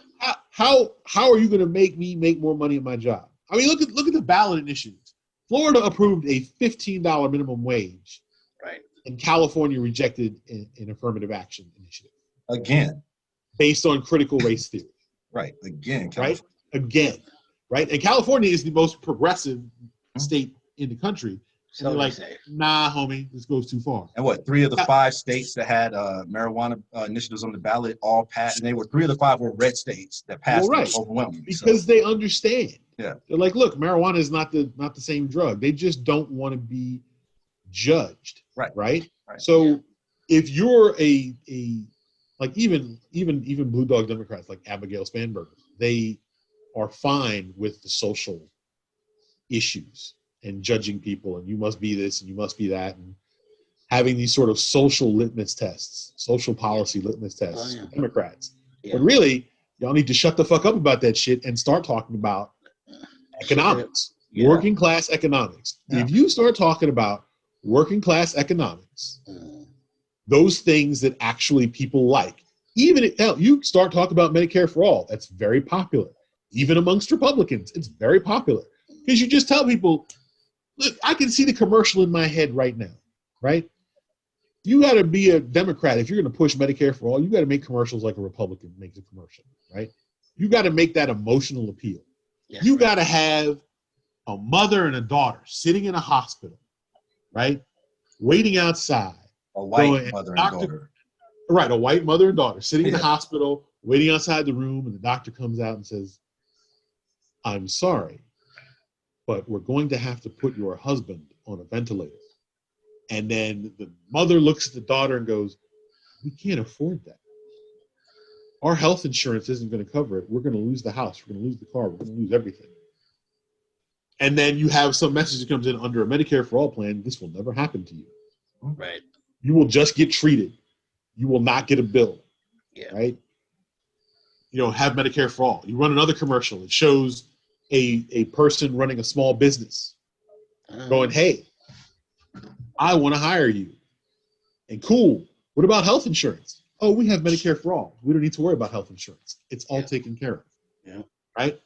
How are you going to make me make more money at my job? I mean, look at the ballot initiatives. Florida approved a $15 minimum wage. Right. And California rejected an affirmative action initiative. Again. Based on critical race theory. Right. Again. Right? Again. Right? And California is the most progressive state in the country. So they're like, nah, homie, this goes too far. And 3 of the 5 states that had marijuana initiatives on the ballot all passed, and they were 3 of the 5 were red states that passed overwhelmingly. Because they understand. Yeah. They're like, look, marijuana is not the same drug. They just don't want to be judged. Right. So if you're a like even Blue Dog Democrats like Abigail Spanberger, they are fine with the social issues and judging people, and you must be this and you must be that, and having these sort of social litmus tests, social policy litmus tests for Democrats. Yeah. But really, y'all need to shut the fuck up about that shit and start talking about economics, working class economics. Yeah. If you start talking about working class economics, those things that actually people like, you start talking about Medicare for all, that's very popular. Even amongst Republicans, it's very popular. Because you just tell people, look, I can see the commercial in my head right now, right? You got to be a Democrat. If you're going to push Medicare for all, you got to make commercials like a Republican makes a commercial, right? You got to make that emotional appeal. Yes, you got to have a mother and a daughter sitting in a hospital, right? Waiting outside. A white mother and daughter. Right, a white mother and daughter sitting in the hospital, waiting outside the room, and the doctor comes out and says, I'm sorry, but we're going to have to put your husband on a ventilator. And then the mother looks at the daughter and goes, we can't afford that. Our health insurance isn't going to cover it. We're going to lose the house. We're going to lose the car. We're going to lose everything. And then you have some message that comes in under a Medicare for All plan. This will never happen to you. Right. You will just get treated. You will not get a bill. Yeah. Right. You know, have Medicare for All. You run another commercial. It shows a person running a small business going, hey, I want to hire you. And cool. What about health insurance? Oh, we have Medicare for All. We don't need to worry about health insurance. It's all taken care of. Yeah. Right?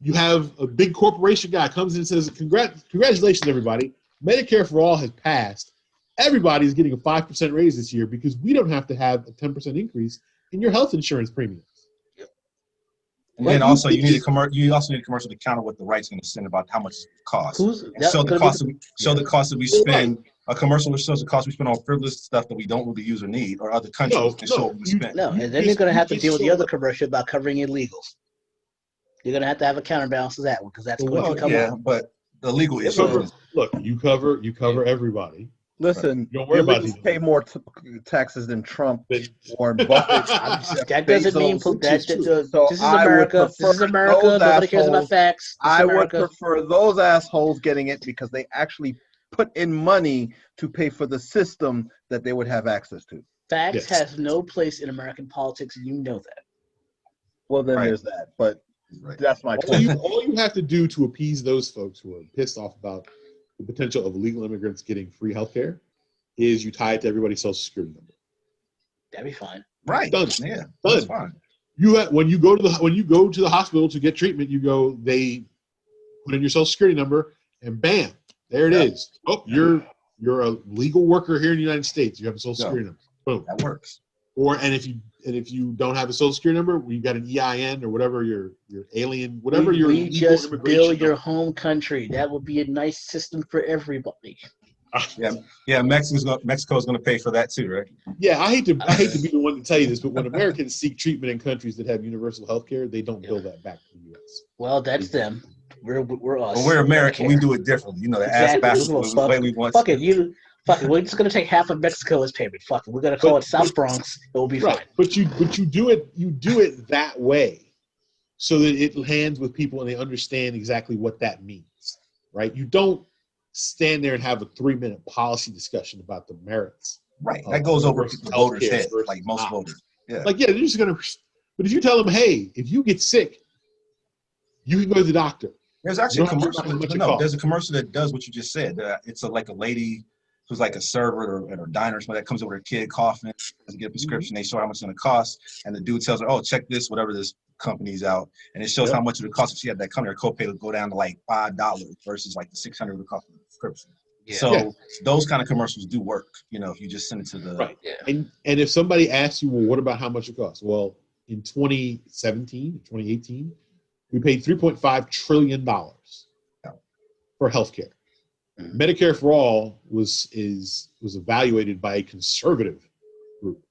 You have a big corporation guy comes in and says, congratulations, everybody. Medicare for All has passed. Everybody's getting a 5% raise this year because we don't have to have a 10% increase in your health insurance premiums. And then also you need a commercial to counter what the right's going to send about how much it costs. Show the cost that we spend. A commercial that shows the cost we spend on frivolous stuff that we don't really use or need, or other countries and show what we spend. No, and then you're going to have to deal with the other commercial about covering illegals. You're going to have a counterbalance to that one because that's going to come up. But the legal issue is, look, you cover everybody. Listen, don't worry about illegals pay more taxes than Trump, Warren Buffett. That doesn't mean so this is America. This is America. Nobody cares about facts. I would prefer those assholes getting it because they actually put in money to pay for the system that they would have access to. Facts has no place in American politics, and you know that. Well, then there's that, but that's my point. All you have to do to appease those folks who are pissed off about the potential of illegal immigrants getting free health care is you tie it to everybody's social security number. That'd be fine. Right. Done. Yeah. Done. That's fine. When you go to the hospital to get treatment, they put in your social security number and bam, there it is. Oh, you're a legal worker here in the United States. You have a social security number. Boom. That works. And if you don't have a social security number, you got an EIN or whatever your alien, whatever your we just build your home country. That would be a nice system for everybody. Yeah. Mexico's going to pay for that too, right? Yeah, I hate to be the one to tell you this, but when Americans seek treatment in countries that have universal health care, they don't bill that back to the U.S. Well, that's them. We're us. Well, we're American. We do it differently. You know, the ass backwards the way we want. Fuck it. We're just gonna take half of Mexico as payment. Fuck it. We're gonna call it South Bronx. It will be fine. But you do it that way, so that it lands with people and they understand exactly what that means, right? You don't stand there and have a 3-minute policy discussion about the merits. Right. That goes over the voters' head, like most voters. Yeah. Like they're just gonna. But if you tell them, hey, if you get sick, you can go to the doctor. There's actually a commercial. There's a commercial that does what you just said. It's like a lady who's like a server at a diner or something that comes over with her kid coughing, doesn't get a prescription. They show how much it's going to cost, and the dude tells her, "Oh, check this, whatever this company's out," and it shows how much it would cost if she had that company. Her copay would go down to like $5 versus like the $600 of the cost of the prescription. Yeah. So those kind of commercials do work. You know, if you just send it to the right. Yeah. And if somebody asks you, well, what about how much it costs? Well, in 2018. We paid $3.5 trillion for healthcare. Mm-hmm. Medicare for All was evaluated by a conservative group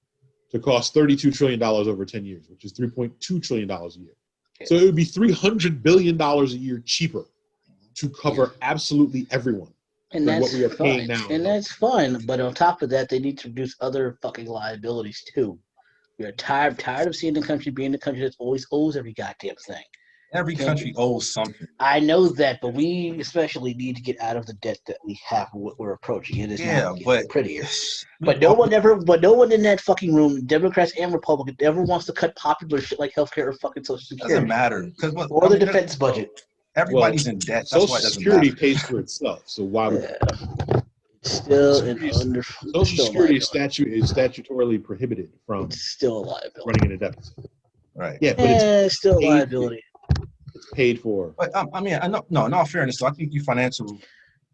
to cost $32 trillion over 10 years, which is $3.2 trillion a year. Okay. So it would be $300 billion a year cheaper to cover absolutely everyone. And that's what we are paying now. And that's fun, but on top of that, they need to reduce other fucking liabilities too. We are tired of seeing the country being the country that always owes every goddamn thing. Every country owes something. I know that, but we especially need to get out of the debt that we have. What we're approaching it is prettier. But no one in that fucking room, Democrats and Republicans, ever wants to cut popular shit like healthcare or fucking Social Security. Doesn't matter or the defense budget. Everybody's in debt. Social Security pays for itself, so why would? Still Social Security is statutorily prohibited from still a liability running in a deficit. Right. Yeah, but it's still a liability. It's paid for. But I mean, in all fairness, so I think you financial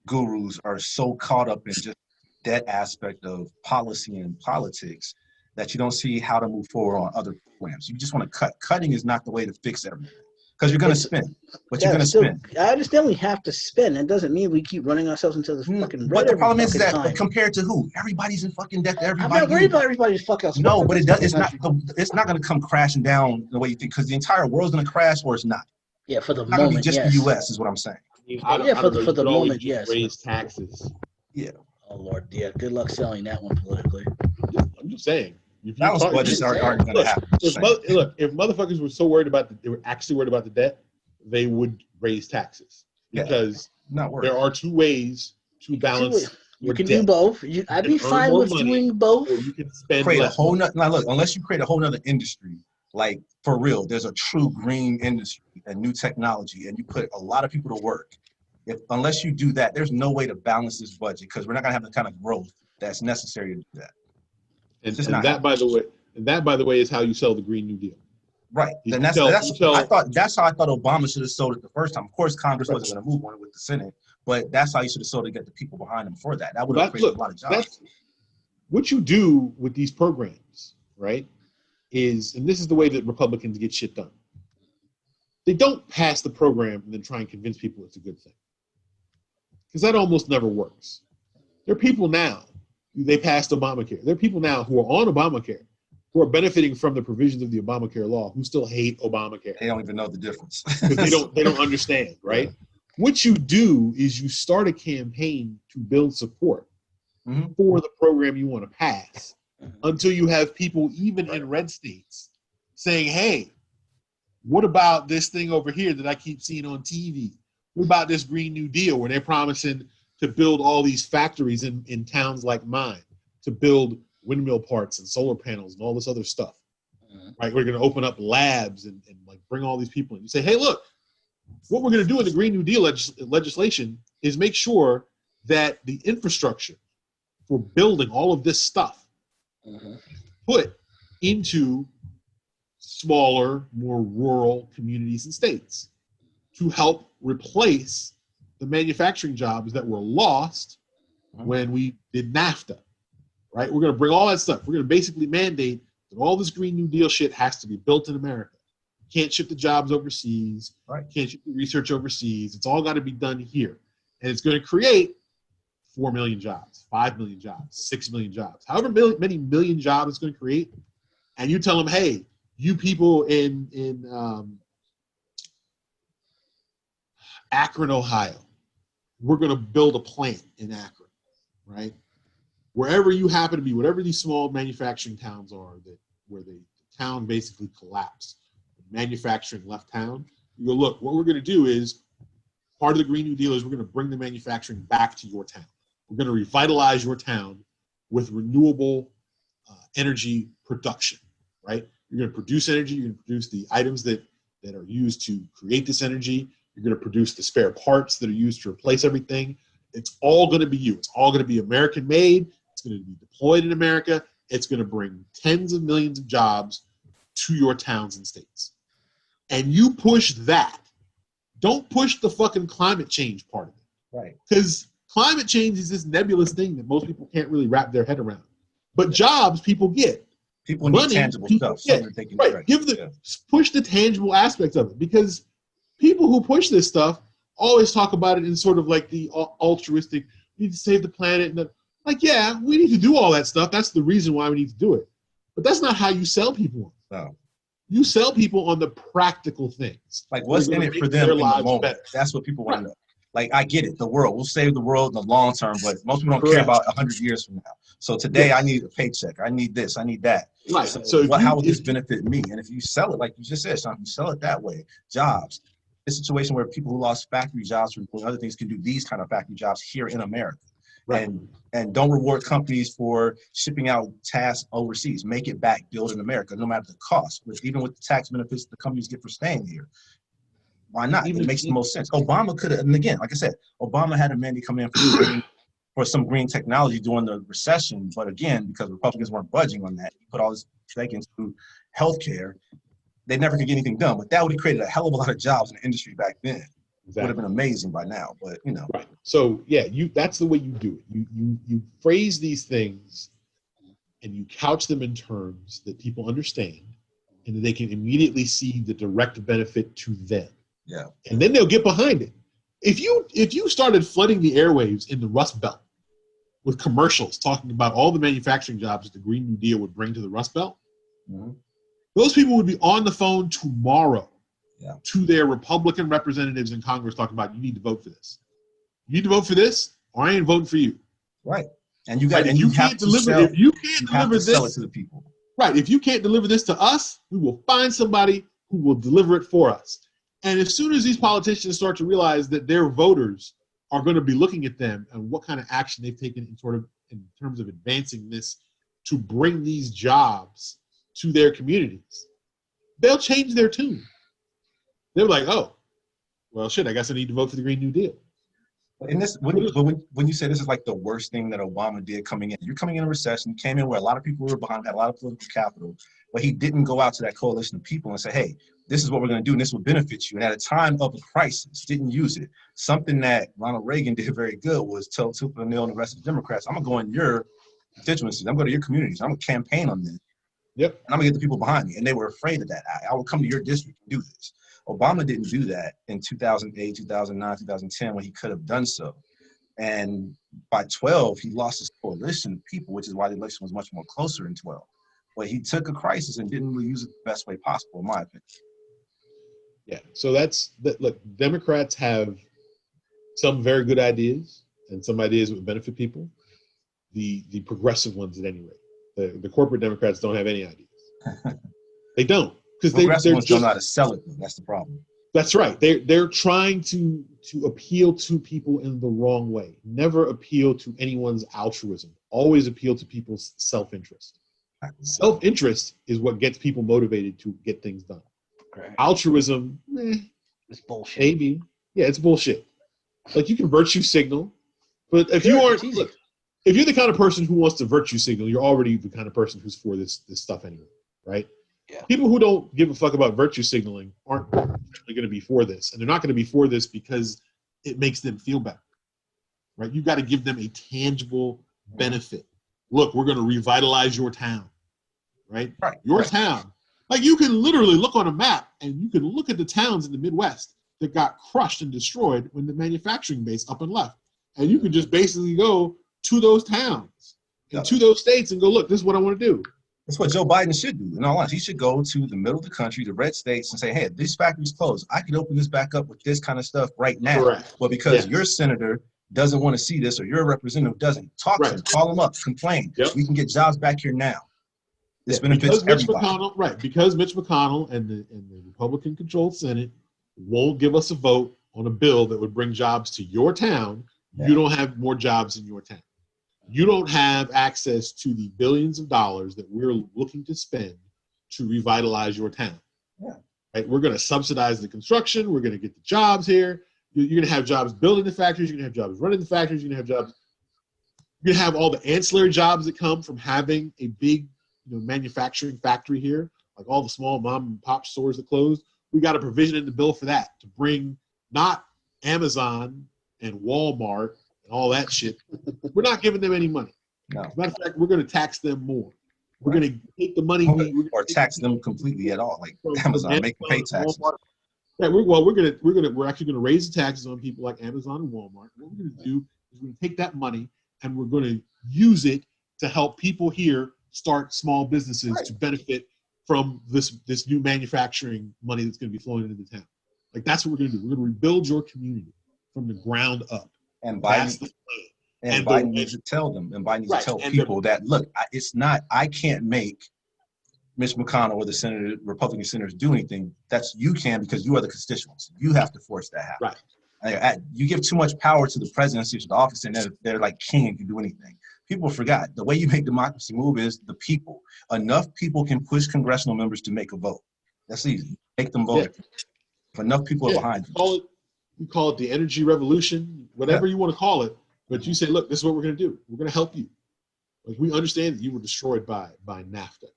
gurus are so caught up in just that aspect of policy and politics that you don't see how to move forward on other plans. You just want to cut. Cutting is not the way to fix everything. Because you're going to spend. But you're going to spend. I understand we have to spend. That doesn't mean we keep running ourselves into this fucking red. But the problem is that compared to who? Everybody's in fucking debt to everybody. I'm not worried about everybody's fuck else. No, but it's not going to come crashing down the way you think, because the entire world's going to crash or it's not. Yeah, for the moment, not going to be just the U.S. is what I'm saying. For the moment, yes. Raise taxes. Yeah. Oh, Lord. Yeah, good luck selling that one politically. I'm just saying. Those budgets aren't going to happen. If motherfuckers were so worried about they were actually worried about the debt, they would raise taxes. because not work. there are two ways to balance. You can do both. I'd be fine with doing both. Or you can spend Create a less whole money. now look, unless you create a whole nother industry, like for real, there's a true green industry and new technology, and you put a lot of people to work. Unless you do that, there's no way to balance this budget because we're not gonna have the kind of growth that's necessary to do that. And that, by the way, is how you sell the Green New Deal. Right. Then I thought that's how I thought Obama should have sold it the first time. Of course, Congress wasn't going to move on it with the Senate, but that's how you should have sold it to get the people behind him for that. That would have created a lot of jobs. What you do with these programs, right, is, and this is the way that Republicans get shit done. They don't pass the program and then try and convince people it's a good thing. Because that almost never works. There are people now, they passed Obamacare. There are people now who are on Obamacare who are benefiting from the provisions of the Obamacare law who still hate Obamacare. They don't even know the difference. Because they don't understand, right? Yeah. What you do is you start a campaign to build support for the program you want to pass until you have people, even in red states, saying, hey, what about this thing over here that I keep seeing on TV? What about this Green New Deal where they're promising to build all these factories in towns like mine, to build windmill parts and solar panels and all this other stuff, right? We're going to open up labs and like bring all these people in. You say, hey, look, what we're going to do in the Green New Deal legislation is make sure that the infrastructure for building all of this stuff put into smaller, more rural communities and states to help replace the manufacturing jobs that were lost when we did NAFTA. Right? We're going to bring all that stuff. We're going to basically mandate that all this Green New Deal shit has to be built in America. Can't ship the jobs overseas. Right? Can't ship the research overseas. It's all got to be done here. And it's going to create 4 million jobs, 5 million jobs, 6 million jobs, however many million jobs it's going to create. And you tell them, hey, you people in Akron, Ohio, we're going to build a plant in Akron, right? Wherever you happen to be, whatever these small manufacturing towns are where the town basically collapsed, manufacturing left town, you go, look, what we're going to do is, part of the Green New Deal is we're going to bring the manufacturing back to your town. We're going to revitalize your town with renewable energy production, right? You're going to produce energy, you're going to produce the items that are used to create this energy, you're going to produce the spare parts that are used to replace everything. It's all going to be you. It's all going to be American made. It's going to be deployed in America. It's going to bring tens of millions of jobs to your towns and states. And you push that. Don't push the fucking climate change part of it. Right. Because climate change is this nebulous thing that most people can't really wrap their head around. But jobs people get. People need tangible stuff. Right. Push the tangible aspects of it. Because people who push this stuff always talk about it in sort of like the altruistic, we need to save the planet. And like, yeah, we need to do all that stuff. That's the reason why we need to do it. But that's not how you sell people. No. You sell people on the practical things. Like what's in it for them in the moment. Better. That's what people want to know. Like, I get it. The world. We'll save the world in the long term, but most people don't care about 100 years from now. So today I need a paycheck. I need this. I need that. Right. So how will this benefit me? And if you sell it, like you just said, Sean, you sell it that way, jobs. A situation where people who lost factory jobs for other things can do these kind of factory jobs here in America. Right. And don't reward companies for shipping out tasks overseas. Make it back, build in America, no matter the cost. Even with the tax benefits the companies get for staying here. Why not? It makes the most sense. Obama could have, and again, like I said, Obama had a mandate come in for some green technology during the recession. But again, because Republicans weren't budging on that, he put all this stake into healthcare. They never could get anything done, but that would have created a hell of a lot of jobs in the industry back then. Exactly. Would have been amazing by now, but you know. Right. So yeah, that's the way you do it. You phrase these things and you couch them in terms that people understand and that they can immediately see the direct benefit to them. Yeah. And then they'll get behind it. If you started flooding the airwaves in the Rust Belt with commercials talking about all the manufacturing jobs that the Green New Deal would bring to the Rust Belt, those people would be on the phone tomorrow to their Republican representatives in Congress talking about, you need to vote for this. You need to vote for this, or I ain't voting for you. Right. And you got, and you can't deliver. If you can't deliver this to the people. Right. If you can't deliver this to us, we will find somebody who will deliver it for us. And as soon as these politicians start to realize that their voters are going to be looking at them and what kind of action they've taken in terms of advancing this to bring these jobs to their communities, they'll change their tune. They're like, oh, well, shit, I guess I need to vote for the Green New Deal. In this, when you say this is like the worst thing that Obama did coming in, you're coming in a recession, came in where a lot of people were behind, had a lot of political capital, but he didn't go out to that coalition of people and say, hey, this is what we're going to do and this will benefit you. And at a time of a crisis, didn't use it. Something that Ronald Reagan did very good was tell Tupper and the rest of the Democrats, I'm going to go in your constituencies, I'm going to your communities, I'm going to campaign on this. Yep. And I'm going to get the people behind me. And they were afraid of that. I will come to your district and do this. Obama didn't do that in 2008, 2009, 2010 when he could have done so. And by 12, he lost his coalition of people, which is why the election was much more closer in 12. But he took a crisis and didn't really use it the best way possible, in my opinion. Yeah, so look, Democrats have some very good ideas and some ideas that would benefit people. The progressive ones at any rate. The corporate Democrats don't have any ideas. They don't. Because they're just don't know how to sell it. That's the problem. That's right. They're trying to appeal to people in the wrong way. Never appeal to anyone's altruism. Always appeal to people's self-interest. Self-interest is what gets people motivated to get things done. Okay. Altruism, It's bullshit. maybe. Yeah, it's bullshit. Like you can virtue signal, but if you aren't, look, if you're the kind of person who wants to virtue signal, you're already the kind of person who's for this stuff anyway, right? Yeah. People who don't give a fuck about virtue signaling aren't going to be for this, and they're not going to be for this because it makes them feel better, right? You got to give them a tangible benefit. Look, we're going to revitalize your town, right? Your town. Like you can literally look on a map and you can look at the towns in the Midwest that got crushed and destroyed when the manufacturing base up and left, and you can just basically go to those towns and to those states and go, look, this is what I want to do. That's what Joe Biden should do. In all honesty, he should go to the middle of the country, the red states, and say, hey, this factory's closed. I could open this back up with this kind of stuff right now. Correct. But because your senator doesn't want to see this or your representative doesn't, talk to him, call him up, complain. Yep. We can get jobs back here now. This benefits everybody. Because Mitch McConnell and the Republican-controlled Senate won't give us a vote on a bill that would bring jobs to your town, you don't have more jobs in your town. You don't have access to the billions of dollars that we're looking to spend to revitalize your town. Yeah. Right? We're going to subsidize the construction. We're going to get the jobs here. You're going to have jobs building the factories. You're going to have jobs running the factories. You're going to have jobs. You're going to have all the ancillary jobs that come from having a big manufacturing factory here, like all the small mom and pop stores that closed. We got a provision in the bill for that to bring not Amazon and Walmart and all that shit. We're not giving them any money. No. As a matter of fact, we're going to tax them more. We're going to take the money or tax them completely at all, like Amazon, make them pay taxes. Yeah, we're actually going to raise the taxes on people like Amazon and Walmart. What we're going to do is we're going to take that money and we're going to use it to help people here start small businesses to benefit from this new manufacturing money that's going to be flowing into the town. Like that's what we're going to do. We're going to rebuild your community from the ground up. And Biden needs to tell them, and Biden needs to tell people that, look, it's not, I can't make Mitch McConnell or the Republican senators do anything. You can because you are the constituents. You have to force that happen. Right. You give too much power to the presidency, to the office, and they're like king and can do anything. People forgot the way you make democracy move is the people. Enough people can push congressional members to make a vote. That's easy. Make them vote. If enough people are behind you. You call it the energy revolution, whatever you want to call it. But you say, look, this is what we're going to do. We're going to help you. Like we understand that you were destroyed by NAFTA,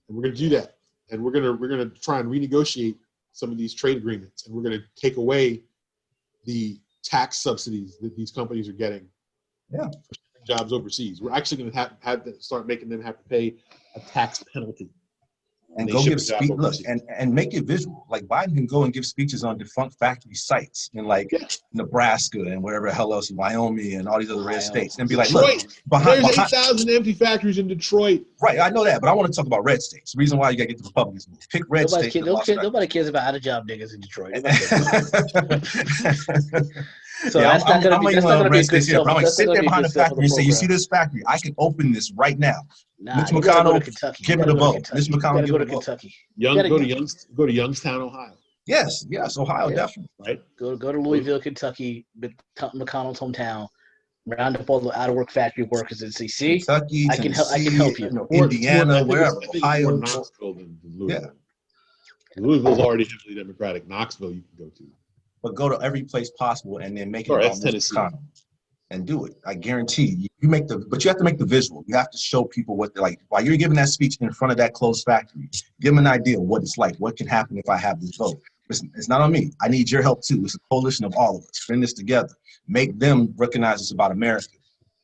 and we're going to do that. And we're going to try and renegotiate some of these trade agreements, and we're going to take away the tax subsidies that these companies are getting. For jobs overseas. We're actually going to have to start making them have to pay a tax penalty. And go give speech, look, and make it visual. Like Biden can go and give speeches on defunct factory sites in like Nebraska and wherever the hell else, Wyoming and all these other red states, and be like, look, there's 8,000 empty factories in Detroit. Right, I know that, but I want to talk about red states. The reason why you got to get the Republicans moved. Pick red states. Nobody cares about out-of-job niggas in Detroit. So that's not going to be a good sit there behind the factory and say, you see this factory? I can open this right now. Mitch McConnell, give it a vote. Mitch McConnell, give it a vote. Go to Youngstown, Ohio. Yes, Ohio, Yeah. definitely. right? Go to Louisville, Kentucky, McConnell's hometown. Round up all the out of work factory workers and say, see, Kentucky, I can help Tennessee, you. Indiana, I think wherever, it's Ohio. more Knoxville than Louisville. Yeah. Louisville's already heavily Democratic. Knoxville you can go to. But go to every place possible and then make it Or about that's Tennessee. McConnell and do it. I guarantee you make but you have to make the visual. You have to show people what they're like. While you're giving that speech in front of that closed factory, give them an idea of what it's like. What can happen if I have this vote? Listen, it's not on me. I need your help too. It's a coalition of all of us. Bring this together. Make them recognize it's about America.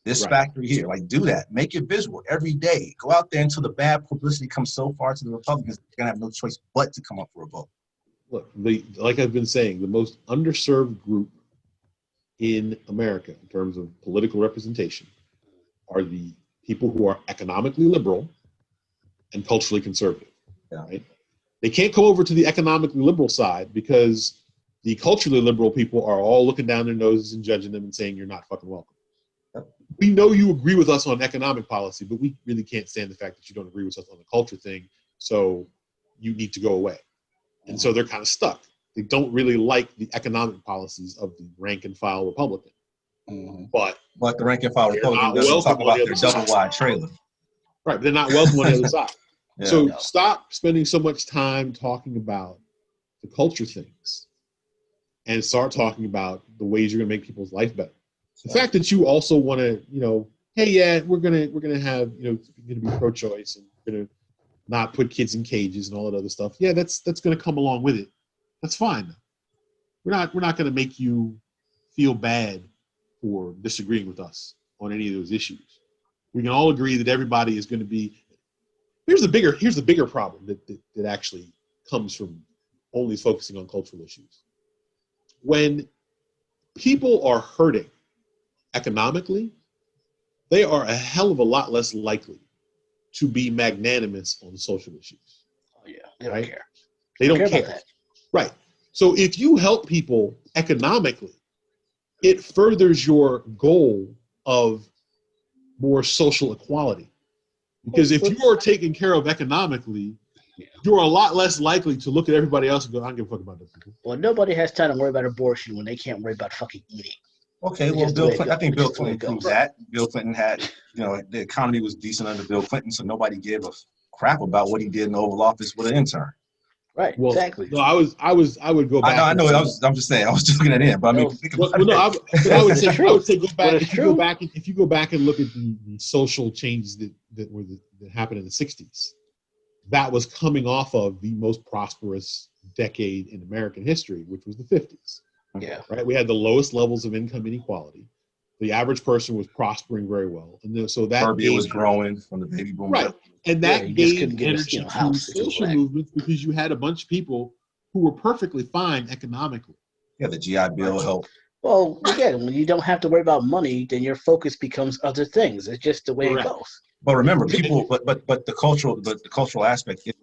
This factory here, like do that. Make it visual every day. Go out there until the bad publicity comes so far to the Republicans, they're gonna have no choice but to come up for a vote. Look, like I've been saying, the most underserved group in America in terms of political representation are the people who are economically liberal and culturally conservative. Yeah. Right? They can't come over to the economically liberal side because the culturally liberal people are all looking down their noses and judging them and saying you're not fucking welcome. We know you agree with us on economic policy, but we really can't stand the fact that you don't agree with us on the culture thing, so you need to go away. And so they're kind of stuck. They don't really like the economic policies of the rank and file Republican. Mm-hmm. But the rank and file Republican doesn't talk about their double wide trailer. Right, but they're not welcome on the other side. Yeah. So stop spending so much time talking about the culture things and start talking about the ways you're going to make people's life better. The fact that you also want to, hey, yeah, we're gonna have, we're gonna be pro-choice and we're gonna not put kids in cages and all that other stuff. Yeah, that's gonna come along with it. That's fine. We're not gonna make you feel bad for disagreeing with us on any of those issues. We can all agree that everybody is going to be. Here's the bigger problem that actually comes from only focusing on cultural issues. When people are hurting economically, they are a hell of a lot less likely to be magnanimous on social issues. Oh yeah, they don't care. They don't care. About that. Right. So if you help people economically, it furthers your goal of more social equality. Because if you are taken care of economically, you're a lot less likely to look at everybody else and go, I don't give a fuck about those people. Well, nobody has time to worry about abortion when they can't worry about fucking eating. Okay, well, I think Bill Clinton proved that. Bill Clinton had, the economy was decent under Bill Clinton, so nobody gave a crap about what he did in the Oval Office with an intern. Right, well, exactly. No, I would go back. I know. I'm just saying. I was just looking at it, but I mean, I would say go back. If you go back and look at the social changes that happened in the '60s, that was coming off of the most prosperous decade in American history, which was the '50s. Yeah. Right. We had the lowest levels of income inequality. The average person was prospering very well, and so that Serbia was growing from the baby boom. Right. And that gave energy to social black movements because you had a bunch of people who were perfectly fine economically. Yeah, the GI Bill helped. Well, again, when you don't have to worry about money, then your focus becomes other things. It's just the way it goes. But remember, people, but the cultural aspect is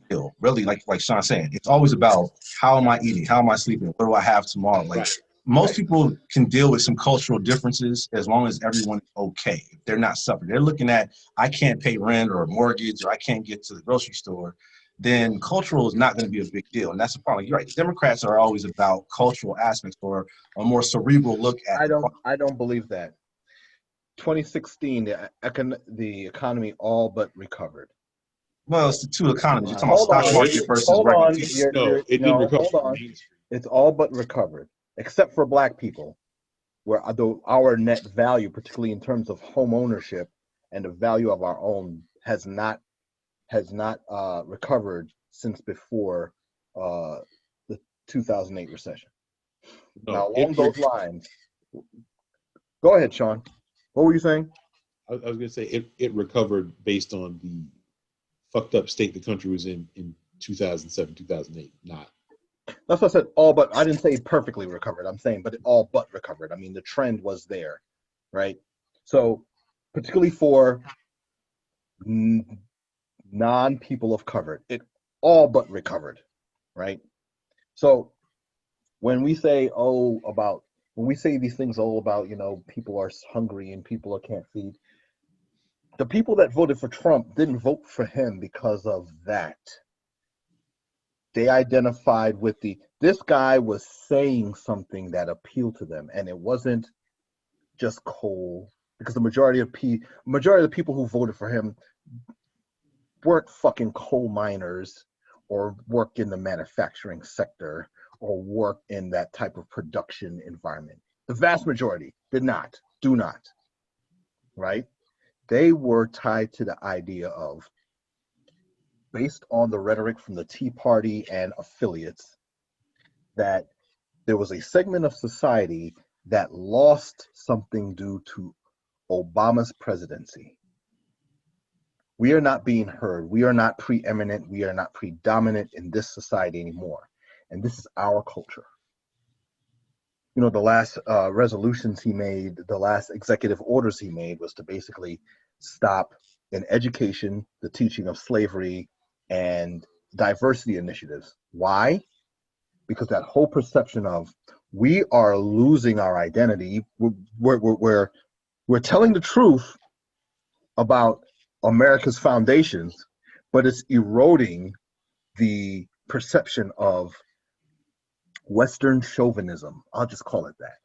still really like Sean's saying. It's always about how am I eating, how am I sleeping, what do I have tomorrow. Like most people can deal with some cultural differences as long as everyone's okay. If they're not suffering, they're looking at I can't pay rent or a mortgage or I can't get to the grocery store. Then cultural is not going to be a big deal, and that's the problem. You're right. Democrats are always about cultural aspects or a more cerebral look at. I don't believe that. 2016, the economy all but recovered. Well, it's the two economies. You're talking about stock market versus regular people. No, it didn't recover. Hold on. It's all but recovered, except for Black people, where our net value, particularly in terms of home ownership and the value of our own, has not recovered since before the 2008 recession. No, now, along those lines, go ahead, Sean. What were you saying? I was going to say it recovered based on the fucked up state the country was in 2007, 2008. Not. That's what I said. All but I didn't say perfectly recovered. I'm saying, but it all but recovered. I mean, the trend was there, right? So, particularly for non-people of color, it all but recovered, right? So when we say these things about people are hungry and people can't feed, the people that voted for Trump didn't vote for him because of that. they identified with this guy was saying something that appealed to them, and it wasn't just coal, because the majority of the people who voted for him weren't fucking coal miners or work in the manufacturing sector or work in that type of production environment. The vast majority do not, right? They were tied to the idea of, based on the rhetoric from the Tea Party and affiliates, that there was a segment of society that lost something due to Obama's presidency. We are not being heard. We are not preeminent. We are not predominant in this society anymore. And this is our culture. You know, the last resolutions he made, the last executive orders he made was to basically stop in education the teaching of slavery and diversity initiatives. Why? Because that whole perception of we are losing our identity, we're telling the truth about America's foundations, but it's eroding the perception of Western chauvinism. I'll just call it that.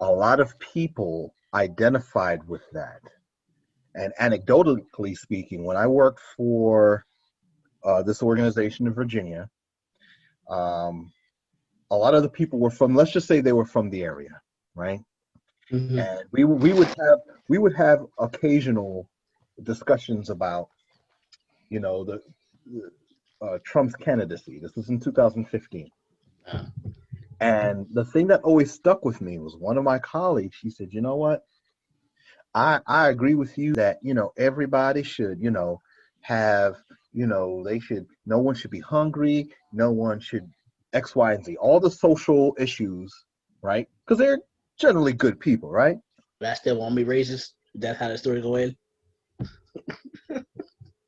A lot of people identified with that. And anecdotally speaking, when I worked for this organization in Virginia, a lot of the people were from, let's just say they were from the area, right? Mm-hmm. And we would have occasional discussions about, you know, the Trump's candidacy. This was in 2015. And the thing that always stuck with me was one of my colleagues. She said, you know what? I agree with you that, you know, everybody should, you know, have, you know, no one should be hungry. No one should X, Y, and Z. All the social issues, right? Because they're generally good people, right? That still won't be racist? That's how the story go in?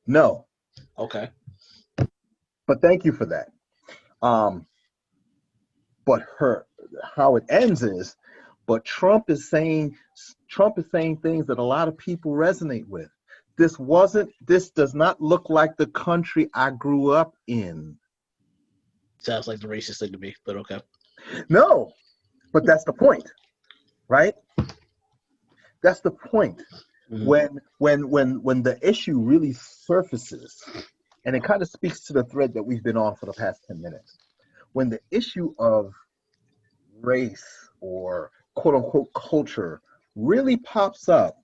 No. Okay. But thank you for that. But how it ends is, but Trump is saying things that a lot of people resonate with. This does not look like the country I grew up in. Sounds like the racist thing to me, but okay. No, but that's the point, right? That's the point. Mm-hmm. When the issue really surfaces, and it kind of speaks to the thread that we've been on for the past 10 minutes. When the issue of race or quote unquote culture really pops up,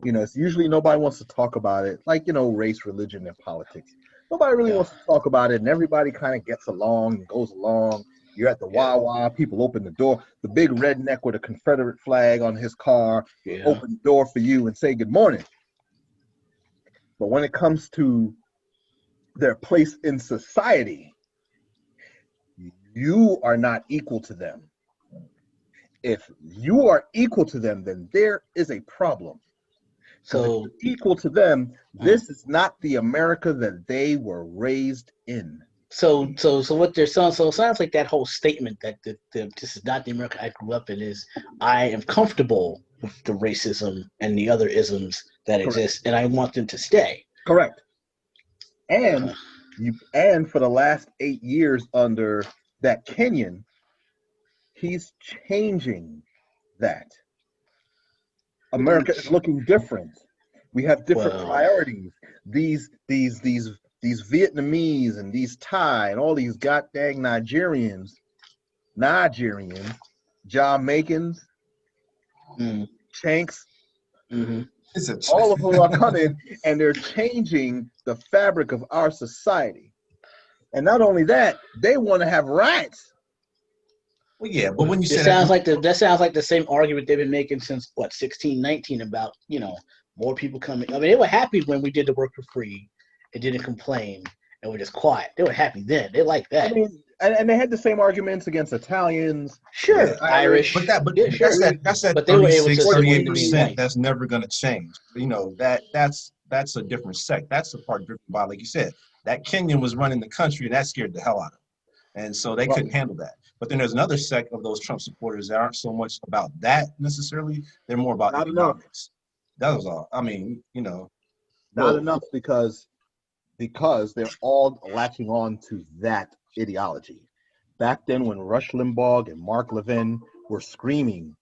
you know, it's usually nobody wants to talk about it, like, you know, race, religion, and politics. Nobody really wants to talk about it, and everybody kind of gets along and goes along. You're at the Wawa, people open the door, the big redneck with a Confederate flag on his car, open the door for you and say good morning. But when it comes to their place in society, you are not equal to them. If you are equal to them, then there is a problem. So equal to them, this is not the America that they were raised in. So what they're saying, so it sounds like that whole statement that this is not the America I grew up in is, I am comfortable with the racism and the other isms that exist, and I want them to stay. Correct. And and for the last 8 years under that Kenyan, he's changing that. America is looking different. We have different priorities. These Vietnamese and these Thai and all these goddamn Nigerians, Jamaicans, Chanks, all of them are coming, and they're changing the fabric of our society. And not only that, they want to have rights. Well, yeah, but when you say that sounds like the same argument they've been making since 1619 about, you know, more people coming. I mean, they were happy when we did the work for free and didn't complain and were just quiet. They were happy then. They liked that. I mean, and they had the same arguments against Italians, Irish. But that's that 38%. That's never going to change. You know, that's a different sect. That's the part driven by, like you said, that Kenyan was running the country, and that scared the hell out of them. And so they couldn't handle that. But then there's another sect of those Trump supporters that aren't so much about that necessarily. They're more about economics. That was all. I mean, you know. Not enough, because because they're all latching on to that ideology. Back then, when Rush Limbaugh and Mark Levin were screaming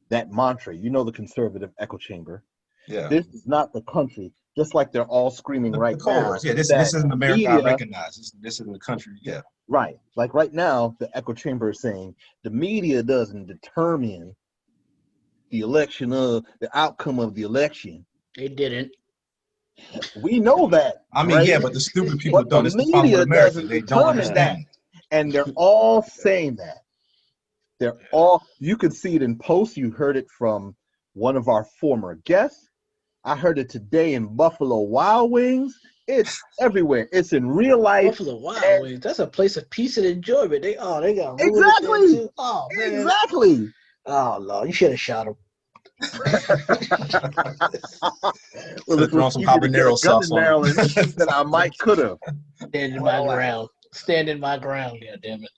that mantra, the conservative echo chamber. Yeah. This is not the country, just like they're all screaming right the now. words. Yeah, this that isn't America I media- recognize. This isn't the country. Yeah. Right. Like right now, the echo chamber is saying the media doesn't determine the election of the outcome of the election. They didn't. We know that. I mean, right? yeah, but the stupid people But don't. the It's the problem with media America. doesn't They don't determine understand. And they're all saying that. They're all, you could see it in posts. You heard it from one of our former guests. I heard it today in Buffalo Wild Wings. It's everywhere. It's in real life. Buffalo Wild Wings. That's a place of peace and enjoyment. They got ruined Exactly. there too. Oh man. Exactly. Oh Lord, you should have shot him. Well, Could've thrown some habanero sauce on Maryland it. that I might could have. Standing my ground. Standing my ground. God damn it.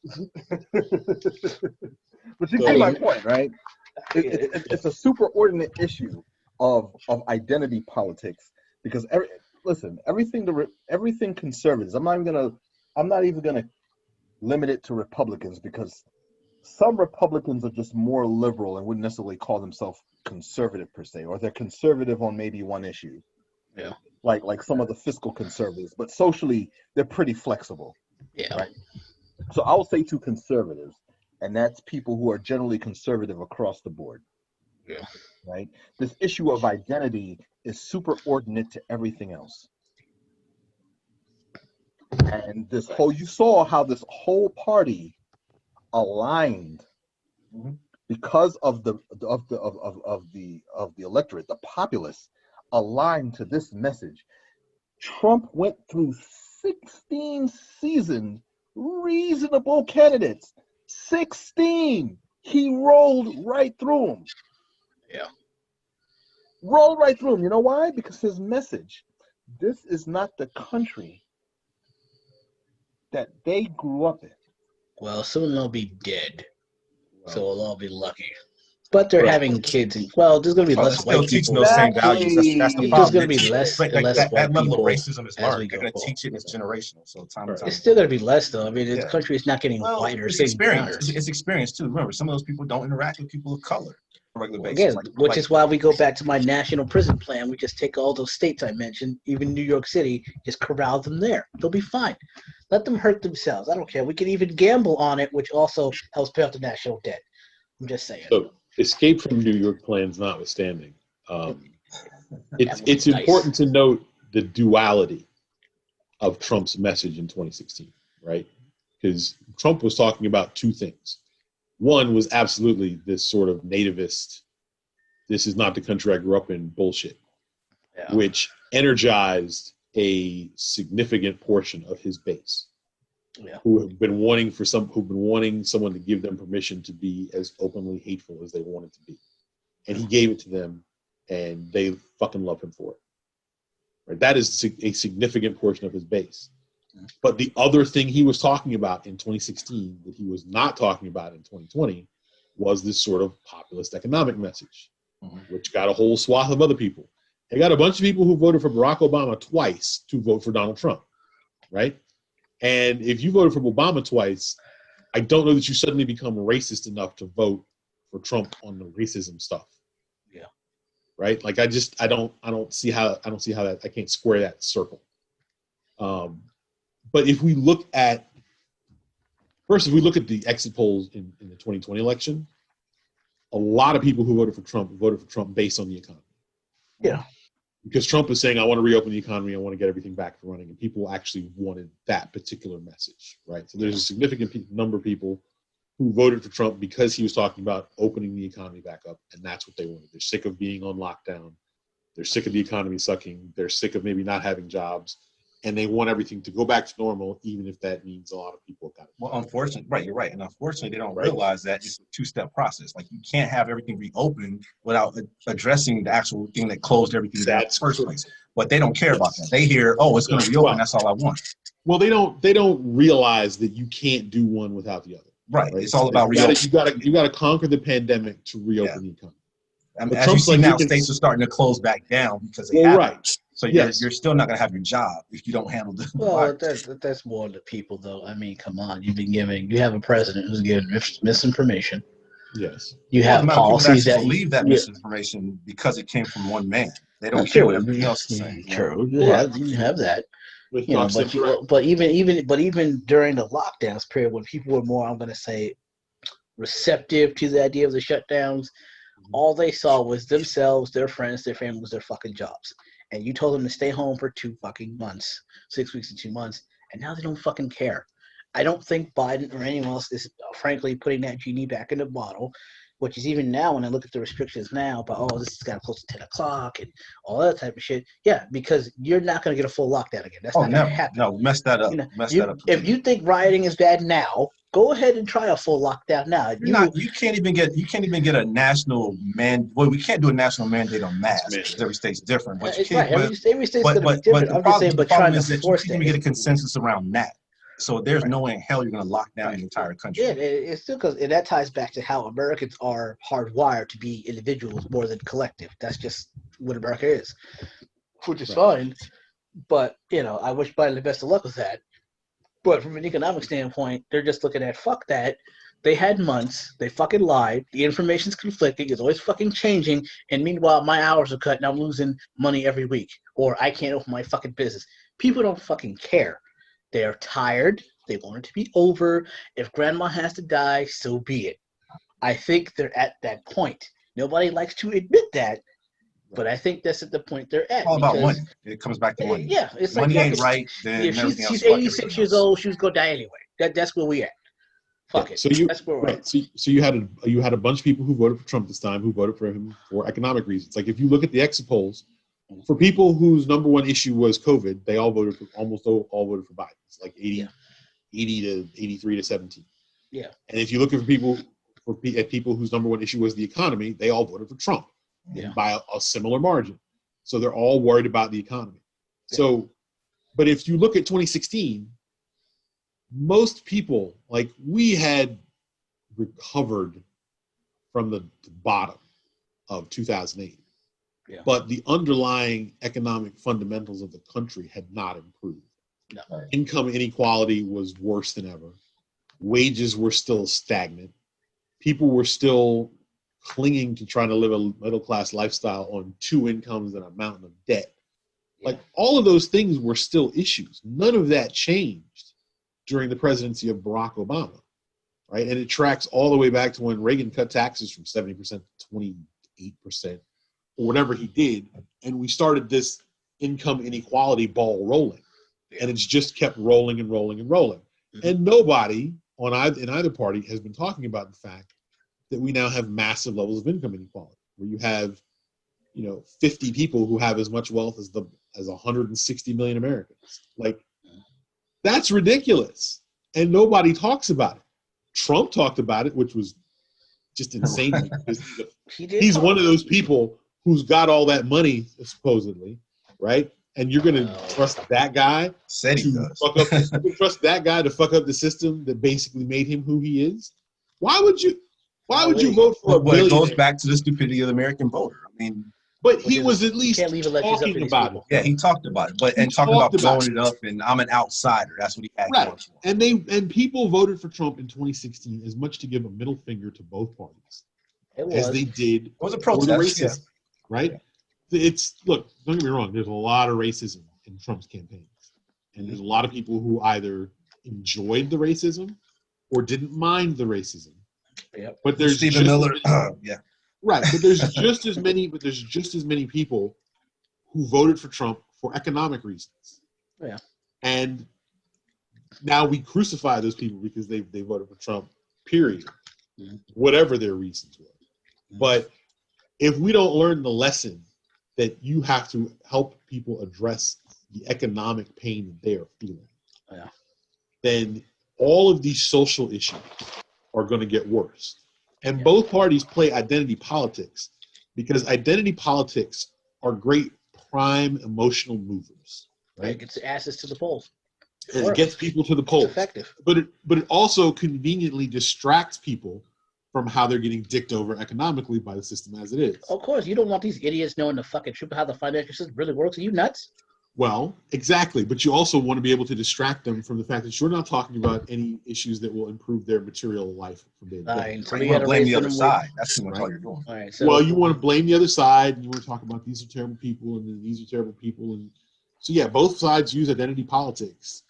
But you see my point, right? It's a superordinate issue of identity politics because everything conservatives. I'm not even gonna limit it to Republicans because some Republicans are just more liberal and wouldn't necessarily call themselves conservative per se, or they're conservative on maybe one issue. Yeah. Like some of the fiscal conservatives, but socially they're pretty flexible. Yeah. Right. So I will say to conservatives, and that's people who are generally conservative across the board. Yeah. Right. This issue of identity is superordinate to everything else. And you saw how this whole party aligned because of the electorate, the populace aligned to this message. Trump went through 16 seasoned, reasonable candidates. 16. He rolled right through them. Yeah. Rolled right through them. You know why? Because his message, this is not the country that they grew up in. Well, soon they'll be dead. So we'll all be lucky. But they're having kids. And, there's going to be less still white teaching people. those same values. That's the There's problem. going to be less But and less that white level people of racism is as learned. we They're go going to teach it. It's generational. So time and time. It's still going to be less, though. I mean, the Yeah. country is not getting whiter. It's It's getting experience. browner. It's experience too. Remember, some of those people don't interact with people of color on a regular basis. Again, which is why we go back to my national prison plan. We just take all those states I mentioned, even New York City, just corral them there. They'll be fine. Let them hurt themselves. I don't care. We can even gamble on it, which also helps pay off the national debt. I'm just saying. So, escape from New York plans notwithstanding, it's important to note the duality of Trump's message in 2016, right? Because Trump was talking about two things. One was absolutely this sort of nativist, this is not the country I grew up in bullshit, which energized a significant portion of his base. Who have been wanting someone to give them permission to be as openly hateful as they wanted to be. And he gave it to them, and they fucking love him for it. Right? That is a significant portion of his base. But the other thing he was talking about in 2016 that he was not talking about in 2020 was this sort of populist economic message, which got a whole swath of other people. They got a bunch of people who voted for Barack Obama twice to vote for Donald Trump, right? And if you voted for Obama twice, I don't know that you suddenly become racist enough to vote for Trump on the racism stuff. Yeah. Right? Like I don't see how that, I can't square that circle. But if we look at the exit polls in the 2020 election, a lot of people who voted for Trump based on the economy. Yeah. Because Trump is saying, I want to reopen the economy, I want to get everything back running, and people actually wanted that particular message, right? So there's a significant number of people who voted for Trump because he was talking about opening the economy back up, and that's what they wanted. They're sick of being on lockdown. They're sick of the economy sucking. They're sick of maybe not having jobs, and they want everything to go back to normal, even if that means a lot of people got it. Well, unfortunately, right, you're right. And unfortunately, they don't realize that it's a two-step process. Like, you can't have everything reopened without addressing the actual thing that closed everything down in the first place. But they don't care about that. They hear, oh, it's going to reopen. That's all I want. Well, they don't realize that you can't do one without the other. Right. It's all about reopening. You got to conquer the pandemic to reopen the economy. I mean, as you see now, states are starting to close back down because they have. Right. So Yes. you're still not going to have your job if you don't handle the Well, virus. that's more the people, though. I mean, come on. You have a president who's giving misinformation. Yes. You Well, the have amount of people that policies actually that believe that yeah, misinformation because it came from one man. They don't care true. what everything else is saying. True. Correct. You have that. With You know, talks of but even during the lockdowns period, when people were more, I'm going to say, receptive to the idea of the shutdowns, all they saw was themselves, their friends, their families, their fucking jobs. And you told them to stay home for 2 fucking months, 6 weeks to 2 months, and now they don't fucking care. I don't think Biden or anyone else is, frankly, putting that genie back in the bottle, which is even now when I look at the restrictions now, but this has got close to 10 o'clock and all that type of shit. Yeah, because you're not going to get a full lockdown again. That's Oh, not going to never. happen. No, mess that up. You know, Mess that up. if you think rioting is bad now, go ahead and try a full lockdown now. You can't even get a national Well, we can't do a national mandate on masks because every state's different. But you it's can't. right. Every state's going to be different. I'm just saying, The but trying problem to is that you force can't that. even get a consensus around that. So there's Right. no way in hell you're going to lock down the entire country. Yeah, it's still because that ties back to how Americans are hardwired to be individuals more than collective. That's just what America is, which is fine. But I wish Biden the best of luck with that. But from an economic standpoint, they're just looking at fuck that. They had months. They fucking lied. The information's conflicting. It's always fucking changing. And meanwhile, my hours are cut and I'm losing money every week. Or I can't open my fucking business. People don't fucking care. They're tired. They want it to be over. If grandma has to die, so be it. I think they're at that point. Nobody likes to admit that, but I think that's at the point they're at. It's all about money. It comes back to money. Yeah, it's money like ain't right, then if everything else. she's Fuck 86 everything years else. old, she was gonna die anyway. That's where we at. Fuck it. So That's where we're at. So you had a bunch of people who voted for Trump this time who voted for him for economic reasons. Like if you look at the exit polls, for people whose number one issue was COVID, they all voted for all voted for Biden. It's like 80 to 83 to 17. Yeah. And if you look at people whose number one issue was the economy, they all voted for Trump by a similar margin. So they're all worried about the economy. Yeah. So, but if you look at 2016, most people, like we had recovered from the bottom of 2008. Yeah. But the underlying economic fundamentals of the country had not improved. No. Income inequality was worse than ever. Wages were still stagnant. People were still clinging to trying to live a middle-class lifestyle on 2 incomes and a mountain of debt. Yeah. Like all of those things were still issues. None of that changed during the presidency of Barack Obama, right? And it tracks all the way back to when Reagan cut taxes from 70% to 28%, or whatever he did, and we started this income inequality ball rolling, and it's just kept rolling and rolling and rolling. Mm-hmm. And nobody in either party has been talking about the fact that we now have massive levels of income inequality, where you have 50 people who have as much wealth as 160 million Americans. Like, that's ridiculous. And nobody talks about it. Trump talked about it, which was just insane. Because he's one of those people who's got all that money, supposedly, right? And you're going to trust that guy trust that guy to fuck up the system that basically made him who he is? Why would you vote for a billionaire? It goes back to the stupidity of the American voter. I mean, but he was at least talking about it. Yeah, he talked about it, and talking about blowing it up, and I'm an outsider. That's what he had going for. And people voted for Trump in 2016 as much to give a middle finger to both parties as they did. It was a protest, for the racism, right? Look, don't get me wrong. There's a lot of racism in Trump's campaigns, and there's a lot of people who either enjoyed the racism or didn't mind the racism. Yep. But there's Stephen Miller, right. But there's just as many people who voted for Trump for economic reasons. Yeah. And now we crucify those people because they voted for Trump, period. Mm-hmm. Whatever their reasons were. Mm-hmm. But if we don't learn the lesson that you have to help people address the economic pain that they are feeling, then all of these social issues are going to get worse. And both parties play identity politics because identity politics are great prime emotional movers, right? It gets asses to the polls. It gets people to the polls. It's effective. But it also conveniently distracts people from how they're getting dicked over economically by the system as it is. Of course, you don't want these idiots knowing the fucking truth of how the financial system really works. Are you nuts? Well, exactly. But you also want to be able to distract them from the fact that you're not talking about any issues that will improve their material life from day to All day. right, so You we want got to blame the other side. That's pretty much all you're doing. All right, so Well, you want to blame the other side, and you want to talk about these are terrible people, and then these are terrible people, and so yeah, both sides use identity politics.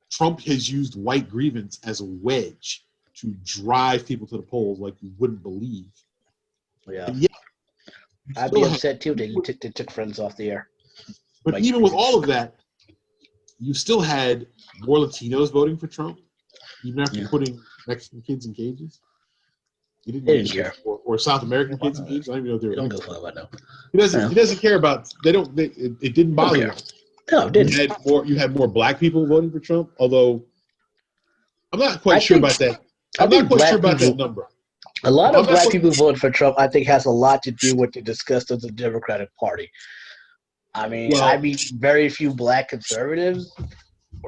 Trump has used white grievance as a wedge to drive people to the polls like you wouldn't believe. yeah, And yet, you I'd still be have- upset too that they took friends off the air. But White even with grievance. all of that, you still had more Latinos voting for Trump, even after putting Mexican kids in cages. He didn't, They didn't care. Or South American kids in cages. I don't even know if they They were. don't give a fuck about no. He doesn't care about. They don't. It didn't bother care. him. No, it didn't. You had more black people voting for Trump, although I'm not quite sure about that. I'm not quite sure about that number. A lot I'm of not black quite- people voted for Trump. I think has a lot to do with the disgust of the Democratic Party. I mean, Well- I mean, very few black conservatives.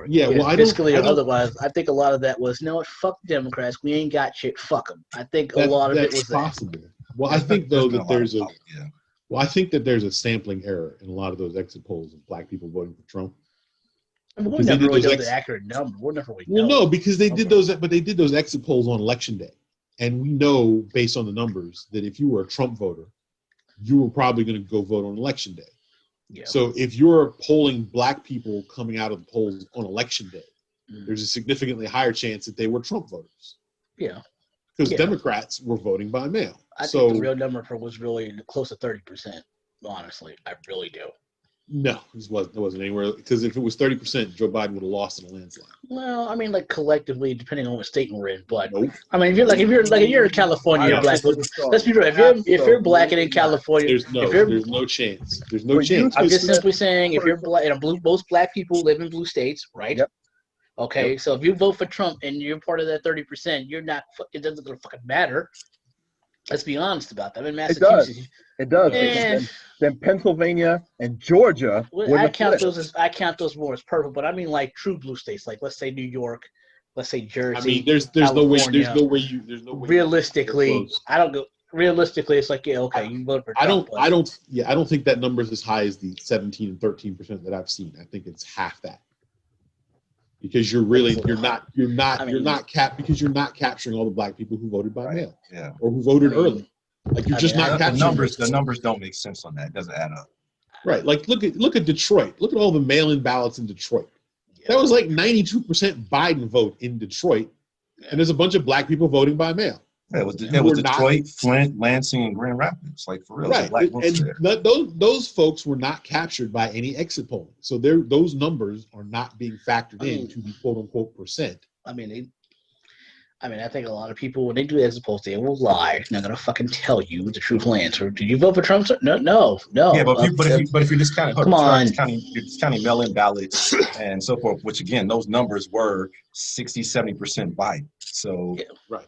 Yeah, well, I don't- fiscally I or don't- otherwise. I think a lot of that was, no, fuck Democrats. We ain't got shit. Fuck them. I think a That's, lot of it that's was that. possible. Well, I think though There's that been there's a. lot of- yeah. Well, I think that there's a sampling error in a lot of those exit polls of black people voting for Trump. I mean, we'll Because they never did really those know the accurate number. We'll never really know. Well, no, because they did Okay. those, but they did those exit polls on election day, and we know based on the numbers that if you were a Trump voter, you were probably going to go vote on election day. Yeah. So if you're polling black people coming out of the polls on election day, there's a significantly higher chance that they were Trump voters. Yeah. Because Yeah. Democrats were voting by mail. I So think the real number was really close to 30%. Honestly, I really do. no, it wasn't anywhere. Because if it was 30%, Joe Biden would have lost in a landslide. Well, I mean, like collectively, depending on what state we're in, but Nope. I mean, if you're in California, you're black. Let's be real. If you're black and in California, There's if no chance. There's no But you chance. I'm just Smith, simply saying, if you're black, most black people live in blue states, right? Yep. Okay, so if you vote for Trump and you're part of that 30%, you're not. It doesn't gonna fucking matter. Let's be honest about that. I'm in Massachusetts. It does. Eh. Then Pennsylvania and Georgia. Well, were I the count flip. those more as purple, but I mean like true blue states, like let's say New York, let's say Jersey. I mean, there's no way. California. There's no way. Realistically, I don't go. Realistically, it's like, yeah, okay, you vote for Trump. I don't think that number is as high as the 17 and 13% that I've seen. I think it's half that. Because you're not capturing all the black people who voted by mail. Yeah. Or who voted early. Like you're just not The capturing numbers. The numbers don't make sense on that. It doesn't add up. Right. Like look at Detroit. Look at all the mail-in ballots in Detroit. That was like 92% Biden vote in Detroit, and there's a bunch of black people voting by mail. Yeah, it was Who were Detroit, Flint, Lansing, and Grand Rapids. Like for real. Right, Black votes and there. those folks were not captured by any exit polling, so those numbers are not being factored into the quote unquote percent. I think a lot of people when they do exit polls, they will lie. They're not gonna fucking tell you the truthful answer. Did you vote for Trump? No. Yeah, but if you're just kind of Come on. you're just counting mail-in ballots and so forth, which again, those numbers were 60-70% Biden. So Yeah. Right.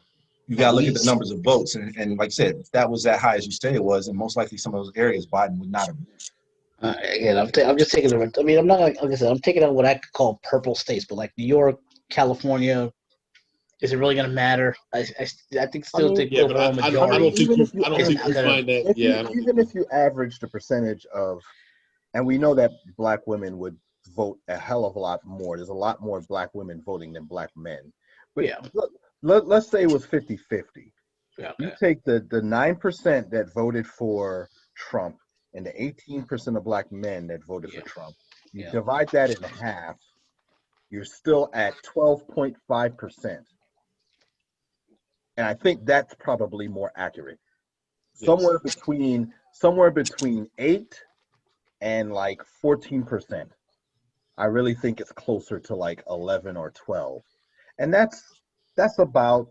you gotta look at the numbers of votes, and like I said, if that was that high as you say it was, and most likely some of those areas Biden would not have. Again, I'm just taking the. I mean, I'm not like I said. I'm taking out what I could call purple states, but like New York, California, is it really going to matter? I think still think Yeah, but I overall don't majority. think you It's not gonna- find that. Yeah, I don't Even if you average the percentage of, and we know that black women would vote a hell of a lot more. There's a lot more black women voting than black men. But Yeah. let's say it was 50-50. Yeah, You okay. take the 9% that voted for Trump and the 18% of black men that voted Yeah. for Trump. You Yeah. divide that in half, you're still at 12.5%. And I think that's probably more accurate. Yes. Somewhere between 8 and like 14%. I really think it's closer to like 11 or 12. And that's about,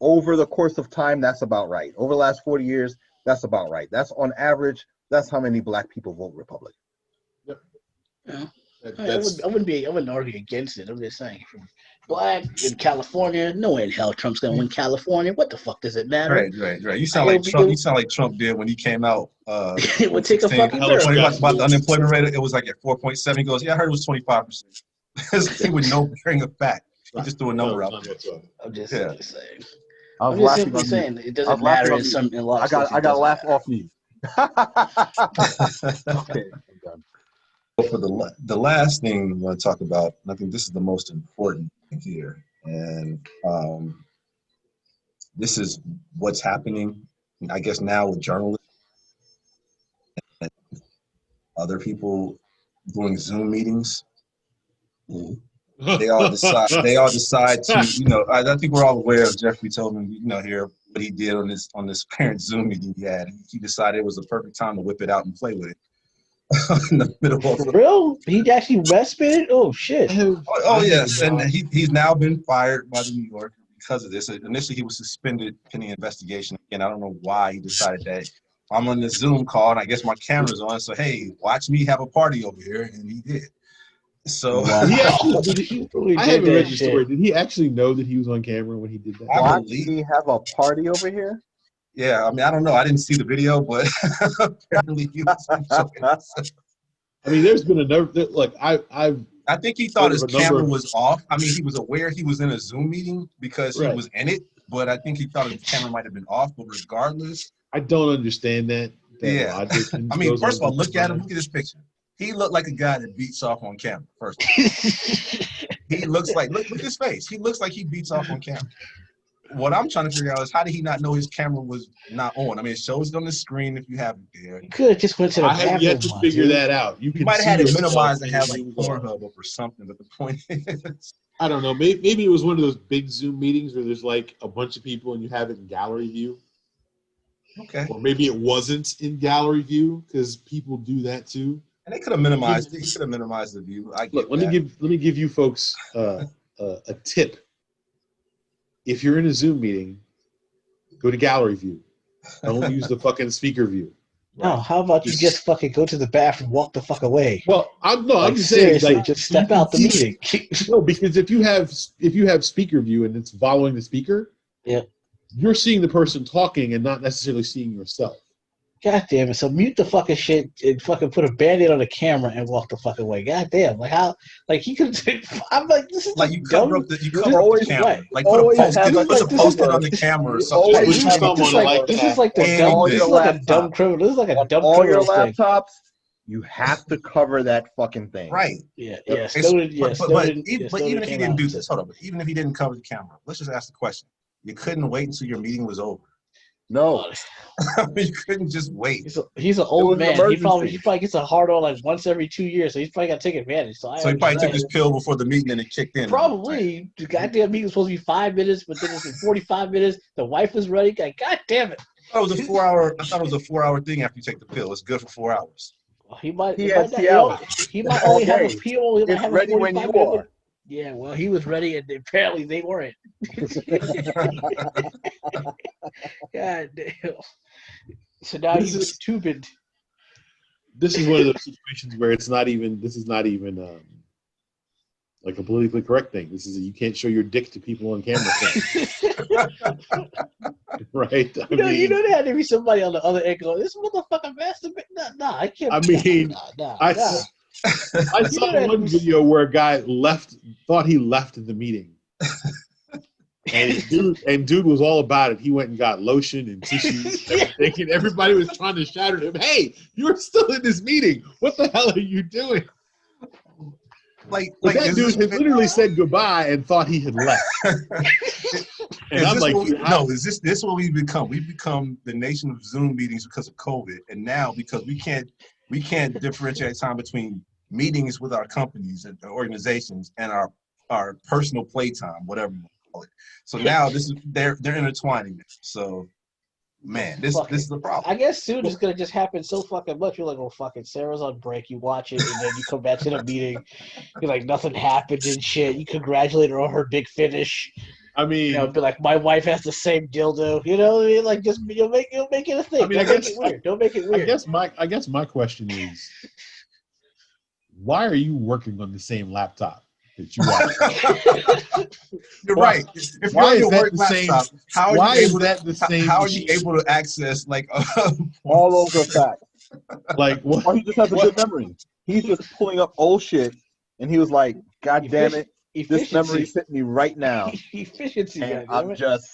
over the course of time, that's about right. Over the last 40 years, that's about right. That's on average, that's how many black people vote Republican. Yeah. That- I that's wouldn't argue against it. I'm just saying, if you're black in California, no way in hell Trump's gonna win California. What the fuck does it matter? Right. You sound like Trump. You sound like Trump did when he came out. It would take a 16. fucking When he miracle. talked about the unemployment rate, it was like at 4.7. He goes, "Yeah, I heard it was 25%." He with no bearing of fact. He just threw a number out there. I'm just Yeah. saying. I was I'm just laughing simply on saying you. it I doesn't was laughing matter on in you. some in a lot of I states. It got to doesn't laugh matter. off you. Okay, I'm done. Well, for the last thing I want to talk about, and I think this is the most important thing here, and this is what's happening, I guess, now with journalists and other people doing Zoom meetings. They all decide. They all decide to. I think we're all aware of Jeffrey Tobin. Here what he did on this parent Zoom meeting he had. He decided it was the perfect time to whip it out and play with it in the middle of. For real? He actually respite it? Oh shit! Oh yes, and he's now been fired by the New Yorker because of this. Initially, he was suspended pending investigation. Again, I don't know why he decided that. I'm on the Zoom call, and I guess my camera's on. So hey, watch me have a party over here, and he did. So Wow. He actually, He really I did haven't that read the shit. story. Did he actually know that he was on camera when he did that? I Watch believe. me have a party over here. Yeah, I mean, I don't know. I didn't see the video, but apparently he was enjoying it. I mean, there's been a number. Like I think he thought heard his of a number camera of- was off. I mean, he was aware he was in a Zoom meeting because he Right. was in it, but I think he thought his camera might have been off. But regardless, I don't understand that yeah. logic. I mean, goes first of on all, look at him. mind. Look at his picture. He looked like a guy that beats off on camera. First, of all. He looks like look at his face. He looks like he beats off on camera. What I'm trying to figure out is how did he not know his camera was not on? I mean, it shows on the screen if you have it there. You could have just went to the I have yet to bathroom, figure dude. that out. You He might have had it minimized and have like Zoom Pornhub up or something. But the point is, I don't know. Maybe it was one of those big Zoom meetings where there's like a bunch of people and you have it in gallery view. okay. Or maybe it wasn't in gallery view because people do that too. And they could have minimized it. He could have minimized the view. I get Look, let me give you folks a tip. If you're in a Zoom meeting, go to gallery view. Don't use the fucking speaker view. No, how about you just fucking go to the bathroom, walk the fuck away? Well, I'm just seriously, saying, like, just step out the meeting. No, because if you have speaker view and it's following the speaker, yeah, you're seeing the person talking and not necessarily seeing yourself. God damn it! So mute the fucking shit and fucking put a band-aid on the camera and walk the fuck away. God damn! Like how? Like he could. I'm like, this is like you dumb. cover up the camera. Right. Like put a Always post. have Put like a this post-it is on the camera or you something. always Just have someone This is like, like this that. is like the And dumb. all This your is like a laptops. dumb criminal. This is like a on dumb all your criminal thing. laptops. You have to cover that fucking thing. Right. Yeah. It's- Snowden. Yeah. but Snowden. even if he came didn't out do and this, said- hold on. Even if he didn't cover the camera, let's just ask the question. You couldn't wait until your meeting was over. No. I mean, you couldn't just wait. He's an was old an man. He probably emergency. gets a hard on like once every 2 years, so he's probably got to take advantage. So So he probably took understand. his pill before the meeting and it kicked in. Probably the goddamn meeting was supposed to be 5 minutes, but then it's been 45 minutes. The wife was ready. Like, God damn it! I thought it was a 4-hour thing after you take the pill. It's good for 4 hours. Well, he might. He He has might, the hours. he might only have a. He only might It's have a ready when 45 you minute. are. Yeah, well, he was ready, and apparently they weren't. God damn! So now This he's is- tubing. This is one of those situations where it's not even. This is not even like a politically correct thing. This is you can't show your dick to people on camera, right? You know, there had to be somebody on the other end going, "This motherfucker masturbate." Nah, I can't. I mean, nah. I saw one video where a guy thought he left the meeting. And dude was all about it. He went and got lotion and tissues and everything, and everybody was trying to shout at him, "Hey, you're still in this meeting. What the hell are you doing?" Like that dude had literally said goodbye and thought he had left. And I'm like, is this what we've become? We've become the nation of Zoom meetings because of COVID, and now because we can't differentiate time between meetings with our companies and organizations and our personal playtime, whatever you want to call it. So now they're intertwining it. So man, this is the problem. I guess soon it's gonna just happen so fucking much. You're like, "Oh, fucking Sarah's on break." You watch it, and then you come back to the meeting. You're like, nothing happened and shit. You congratulate her on her big finish. I mean, You know, be like, "My wife has the same dildo." You know what I mean? Like, just you'll make it a thing. I mean, Don't make it weird. Don't make it weird. I guess my question is, why are you working on the same laptop that you watch? You're right. If why you're on is your that work the same? laptop, how Why are you is able that to, the same? how are you able to access like All those are facts. like what? Or he just has a good memory. He's just pulling up old shit, and he was like, "God damn it, this memory fit me right now." Efficiency. And goddammit. I'm just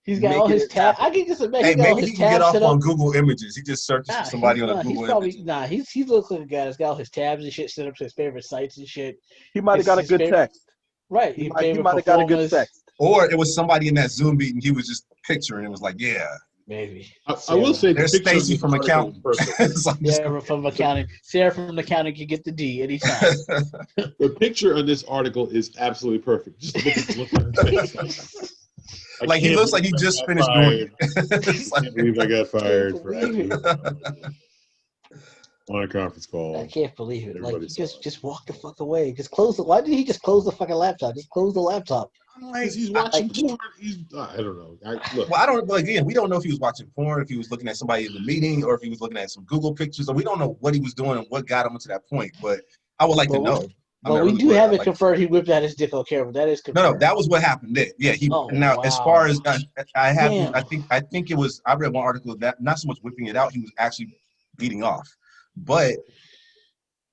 He's got all his tabs. I can just imagine. Hey, he got all maybe his he can get tabs off set on up. Google Images. He just searches for somebody on a He's Google probably Image. He looks like a guy that's got all his tabs and shit set up to his favorite sites and shit. He might have got a good text. Right. He might have got a good text. Or it was somebody in that Zoom meeting he was just picturing. It was like, yeah. Maybe. I will say there's Stacy from accounting. Sarah from accounting. Sarah from accounting can get the D anytime. The picture on this article is absolutely perfect. Just look at his face. Like he looks like he just finished doing it. I can't believe I got fired on a conference call. I can't believe it. Like, Everybody just walk the fuck away. Just close the. Why did he just close the fucking laptop? Just close the laptop. Because he's watching porn. I don't know. But again, we don't know if he was watching porn, if he was looking at somebody in the meeting, or if he was looking at some Google pictures. Or we don't know what he was doing and what got him to that point. But I would like to know. But we do have it confirmed. He whipped out his dick on camera. That is confirmed. No, that was what happened. Yeah, as far as I think it was. I read one article that not so much whipping it out, he was actually beating off. But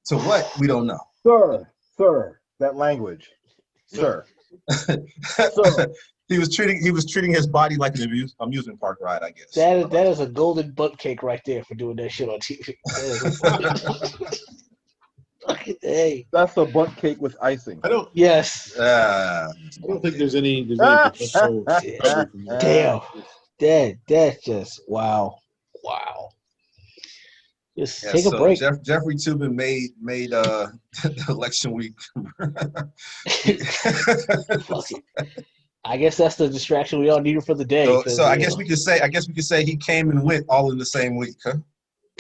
to what, we don't know. Sir, that language, sir. He was treating his body like an amusement park ride, I guess. That is a golden butt cake right there for doing that shit on TV. Hey. That's a butt cake with icing. Yes. I don't think there's any potential. Damn. That's just wow. Just take a break. Jeffrey Toobin made election week. I guess that's the distraction we all needed for the day. So I guess we could say he came and went all in the same week, huh?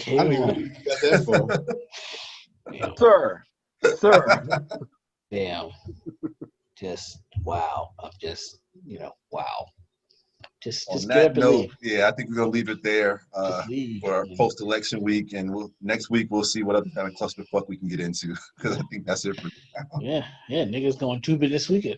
I don't even know you got that far. Sir. Damn. Just wow. I'm just wow. Just get up and leave. Yeah, I think we're gonna leave it there for our post-election week, and next week we'll see what other kind of clusterfuck we can get into, because I think that's it for now. Yeah, niggas going tubing this weekend.